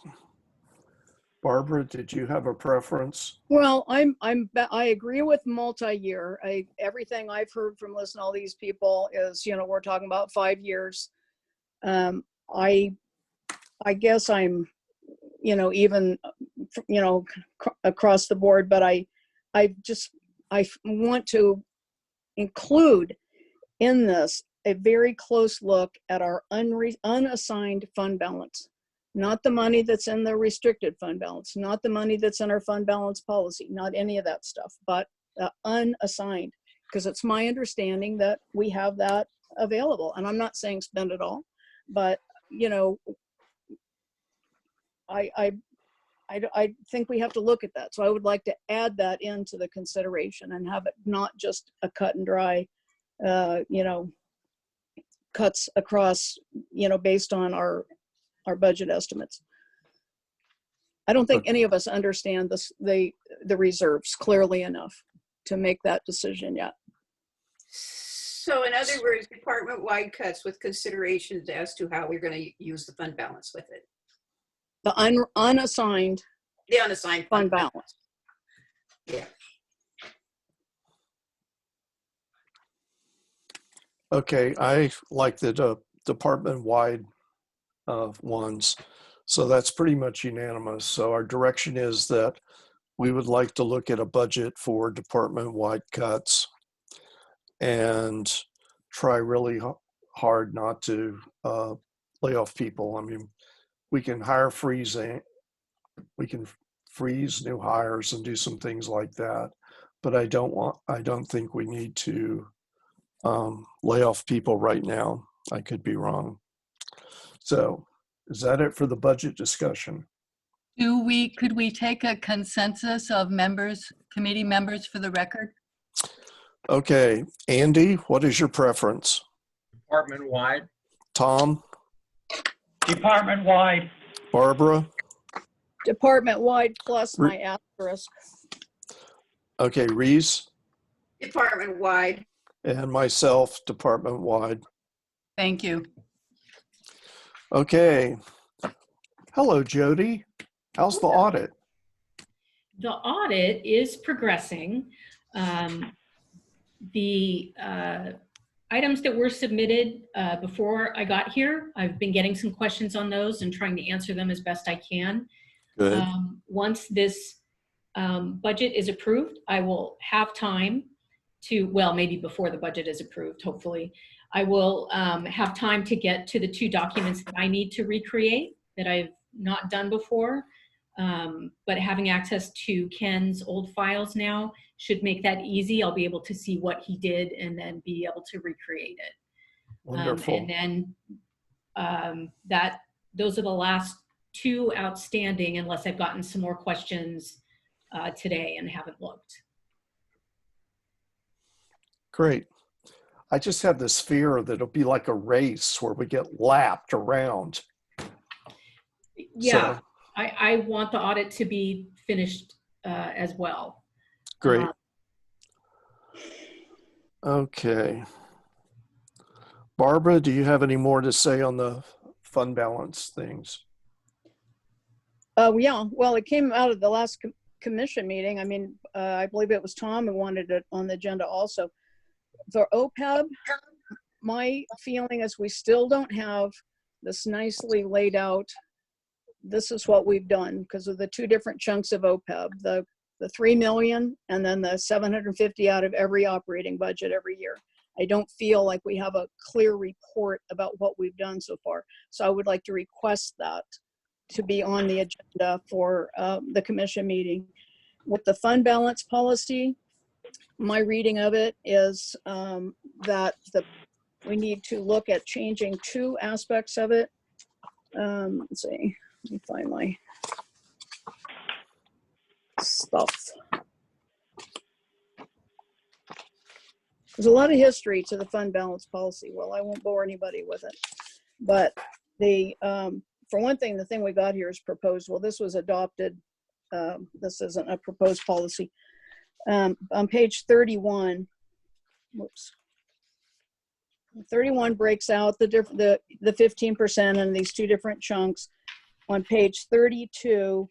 Barbara, did you have a preference? Well, I agree with multi-year. Everything I've heard from listening to all these people is, you know, we're talking about 5 years. I guess I'm, you know, even, you know, across the board, but I want to include in this a very close look at our unassigned fund balance. Not the money that's in the restricted fund balance, not the money that's in our fund balance policy, not any of that stuff, but unassigned, because it's my understanding that we have that available. And I'm not saying spend it all, but, you know, I think we have to look at that. So I would like to add that into the consideration and have it not just a cut and dry, you know, cuts across, you know, based on our budget estimates. I don't think any of us understand the reserves clearly enough to make that decision yet. So in other words, department-wide cuts with considerations as to how we're going to use the fund balance with it. The unassigned The unassigned fund balance. Yeah. Okay, I like the department-wide ones. So that's pretty much unanimous. So our direction is that we would like to look at a budget for department-wide cuts and try really hard not to lay off people. I mean, we can freeze new hires and do some things like that, but I don't think we need to lay off people right now. I could be wrong. So is that it for the budget discussion? Could we take a consensus of committee members for the record? Okay, Andy, what is your preference? Department-wide. Tom? Department-wide. Barbara? Department-wide plus my asterisk. Okay, Reese? Department-wide. And myself, department-wide. Thank you. Okay. Hello, Jody. How's the audit? The audit is progressing. The items that were submitted before I got here, I've been getting some questions on those and trying to answer them as best I can. Good. Once this budget is approved, I will have time well, maybe before the budget is approved, hopefully. I will have time to get to the 2 documents that I need to recreate that I've not done before. But having access to Ken's old files now should make that easy. I'll be able to see what he did and then be able to recreate it. Wonderful. And then those are the last 2 outstanding, unless I've gotten some more questions today and haven't looked. Great. I just have this fear that it'll be like a race where we get lapped around. Yeah, So, I want the audit to be finished as well. great. Okay. Barbara, do you have any more to say on the fund balance things? Yeah, well, it came out of the last commission meeting. I mean, I believe it was Tom who wanted it on the agenda also. For OPEB, my feeling is we still don't have this nicely laid out, this is what we've done because of the 2 different chunks of OPEB, the 3 million and then the 750 out of every operating budget every year. I don't feel like we have a clear report about what we've done so far. So I would like to request that to be on the agenda for the commission meeting. With the fund balance policy, my reading of it is that we need to look at changing 2 aspects of it. Let's see, let me find my stuff. There's a lot of history to the fund balance policy. Well, I won't bore anybody with it, but for one thing, the thing we got here is proposed. Well, this was adopted. This isn't a proposed policy. On page 31, whoops. 31 breaks out the 15% in these 2 different chunks. On page 32,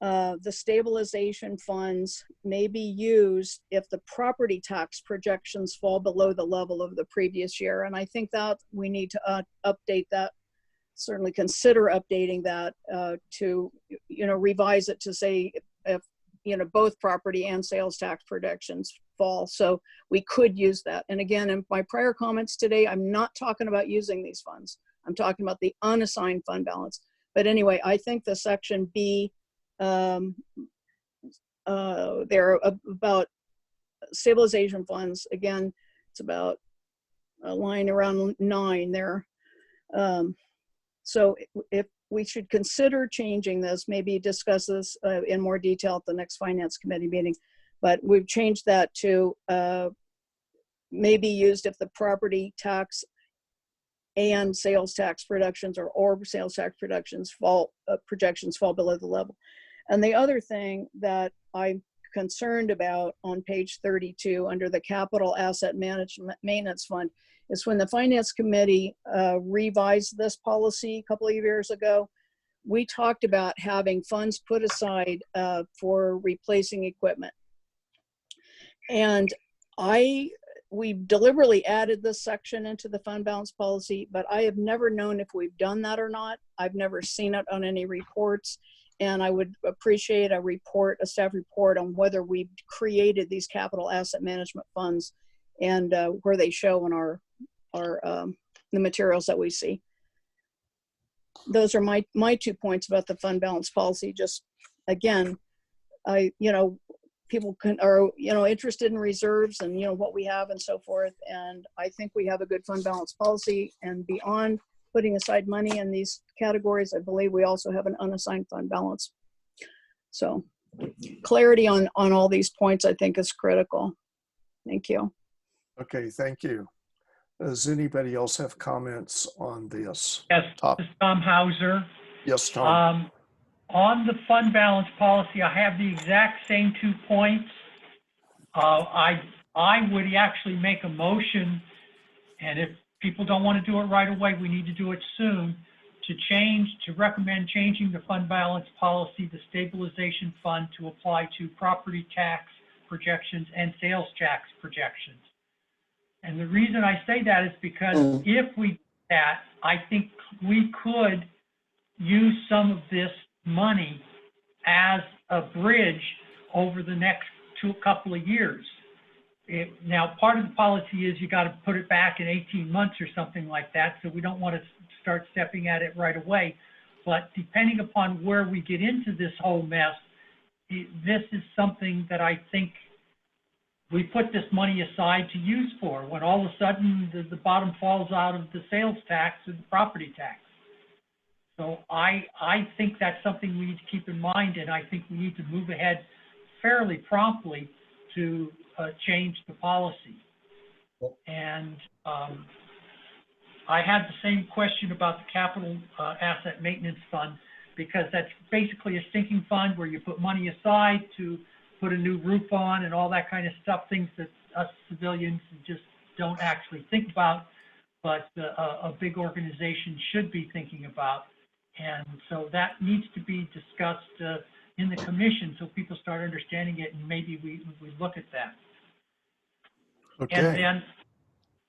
the stabilization funds may be used if the property tax projections fall below the level of the previous year. And I think that we need to update that, certainly consider updating that to, revise it to say if, both property and sales tax projections fall. So we could use that. And again, in my prior comments today, I'm not talking about using these funds. I'm talking about the unassigned fund balance. But anyway, I think the section B, there about stabilization funds. Again, it's about a line around 9 there. So if we should consider changing this, maybe discuss this in more detail at the next finance committee meeting, but we've changed that to may be used if the property tax and sales tax projections or sales tax projections projections fall below the level. And the other thing that I'm concerned about on page 32 under the capital asset management maintenance fund is when the finance committee revised this policy a couple of years ago, we talked about having funds put aside for replacing equipment. And we deliberately added this section into the fund balance policy, but I have never known if we've done that or not. I've never seen it on any reports. And I would appreciate a staff report on whether we've created these capital asset management funds and where they show in the materials that we see. Those are my 2 points about the fund balance policy. Just again, people are interested in reserves and what we have and so forth. And I think we have a good fund balance policy, and beyond putting aside money in these categories, I believe we also have an unassigned fund balance. So clarity on all these points, I think, is critical. Thank you. Okay, thank you. Does anybody else have comments on this? Yes, this is Tom Hauser. Yes, Tom. On the fund balance policy, I have the exact same 2 points. I would actually make a motion, and if people don't want to do it right away, we need to do it soon, to recommend changing the fund balance policy, the stabilization fund, to apply to property tax projections and sales tax projections. And the reason I say that is because if we do that, I think we could use some of this money as a bridge over the next couple of years. Now, part of the policy is you got to put it back in 18 months or something like that, so we don't want to start stepping at it right away. But depending upon where we get into this whole mess, this is something that I think we put this money aside to use for when all of a sudden the bottom falls out of the sales tax and the property tax. So I think that's something we need to keep in mind, and I think we need to move ahead fairly promptly to change the policy. And I had the same question about the capital asset maintenance fund, because that's basically a sinking fund where you put money aside to put a new roof on and all that kind of stuff, things that us civilians just don't actually think about, but a big organization should be thinking about. And so that needs to be discussed in the commission so people start understanding it, and maybe we look at that. Okay. And then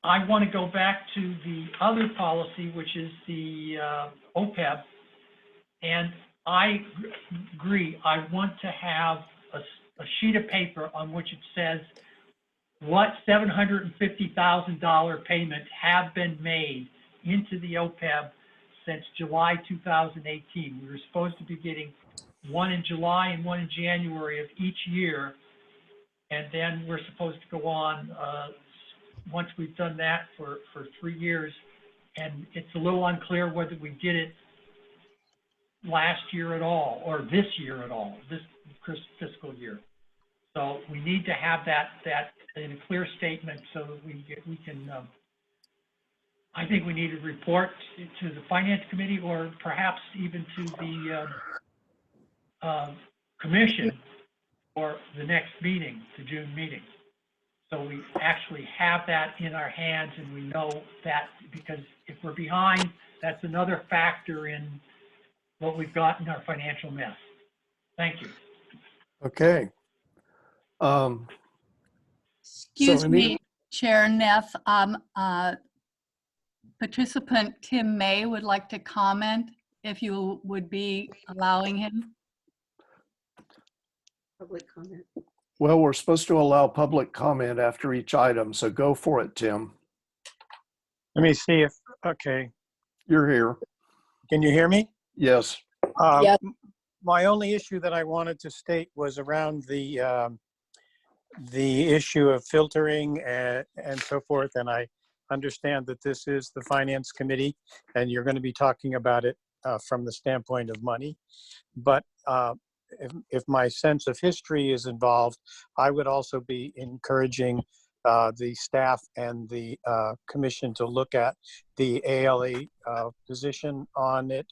I want to go back to the other policy, which is the OPEB. And I agree, I want to have a sheet of paper on which it says what $750,000 payments have been made into the OPEB since July 2018. We were supposed to be getting one in July and one in January of each year. And then we're supposed to go on once we've done that for 3 years. And it's a little unclear whether we did it last year at all, or this year at all, this fiscal year. So we need to have that in a clear statement so that we can, I think we need to report to the Finance Committee, or perhaps even to the Commission for the next meeting, the June meeting. So we actually have that in our hands, and we know that, because if we're behind, that's another factor in what we've got in our financial mess. Thank you. Okay. Excuse me, Chair Neff. Participant Tim May would like to comment, if you would be allowing him. Public comment. Well, we're supposed to allow public comment after each item, so go for it, Tim. Let me see if, okay. You're here. Can you hear me? Yes. Yes. My only issue that I wanted to state was around the issue of filtering and so forth. And I understand that this is the Finance Committee, and you're going to be talking about it from the standpoint of money. But if my sense of history is involved, I would also be encouraging the staff and the commission to look at the ALA position on it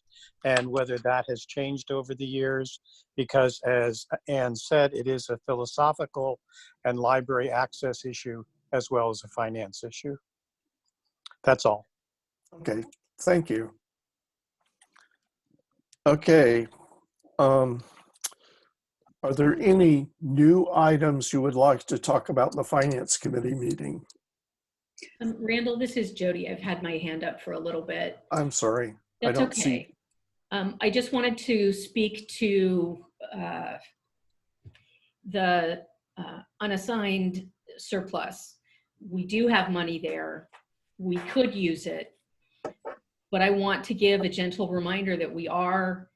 and whether that has changed over the years, because as Ann said, it is a philosophical and library access issue as well as a finance issue. That's all. Okay, thank you. Okay. Are there any new items you would like to talk about in the Finance Committee meeting? Randall, this is Jody. I've had my hand up for a little bit. I'm sorry. That's I don't okay. see. I just wanted to speak to the unassigned surplus. We do have money there. We could use it, but I want to give a gentle reminder that we are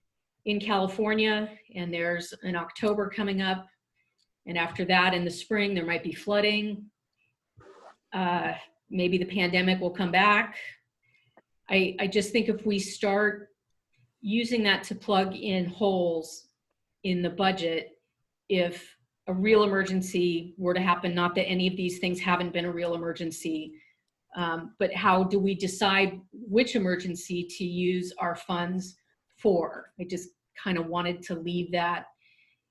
in California, and there's an October coming up, and after that in the spring there might be flooding. Maybe the pandemic will come back. I just think if we start using that to plug in holes in the budget, if a real emergency were to happen, not that any of these things haven't been a real emergency, but how do we decide which emergency to use our funds for? I just kind of wanted to leave that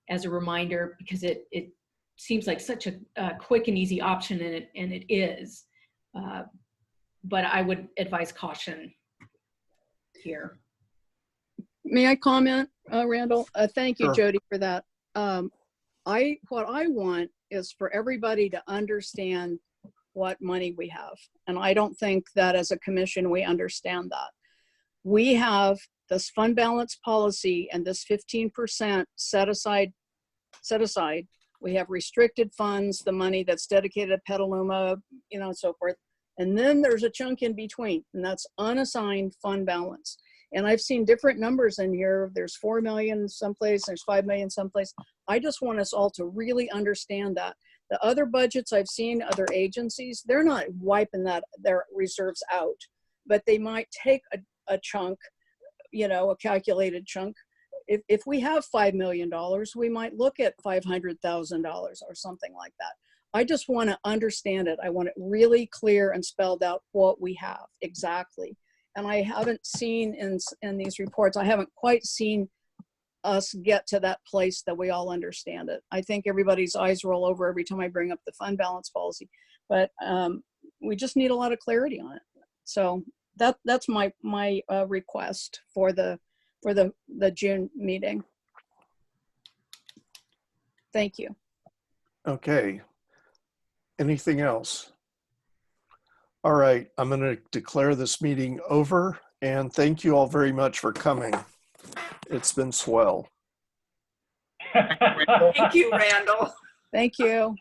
as a reminder, because it seems like such a quick and easy option, and it is. But I would advise caution here. May I comment, Randall? Thank you, Sure. Jody, for that. What I want is for everybody to understand what money we have. And I don't think that as a commission, we understand that. We have this fund balance policy and this 15% set aside We have restricted funds, the money that's dedicated to Petaluma, you know, and so forth. And then there's a chunk in between, and that's unassigned fund balance. And I've seen different numbers in here. There's 4 million someplace, there's 5 million someplace. I just want us all to really understand that. The other budgets I've seen, other agencies, they're not wiping their reserves out, but they might take a chunk, you know, a calculated chunk. If we have $5 million, we might look at $500,000 or something like that. I just want to understand it. I want it really clear and spelled out what we have exactly. And I haven't seen in these reports, I haven't quite seen us get to that place that we all understand it. I think everybody's eyes roll over every time I bring up the fund balance policy, but we just need a lot of clarity on it. So that's my request for the June meeting. Thank you. Okay. Anything else? All right, I'm going to declare this meeting over, and thank you all very much for coming. It's been swell. Thank you, Randall. Thank you.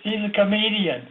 He's a comedian.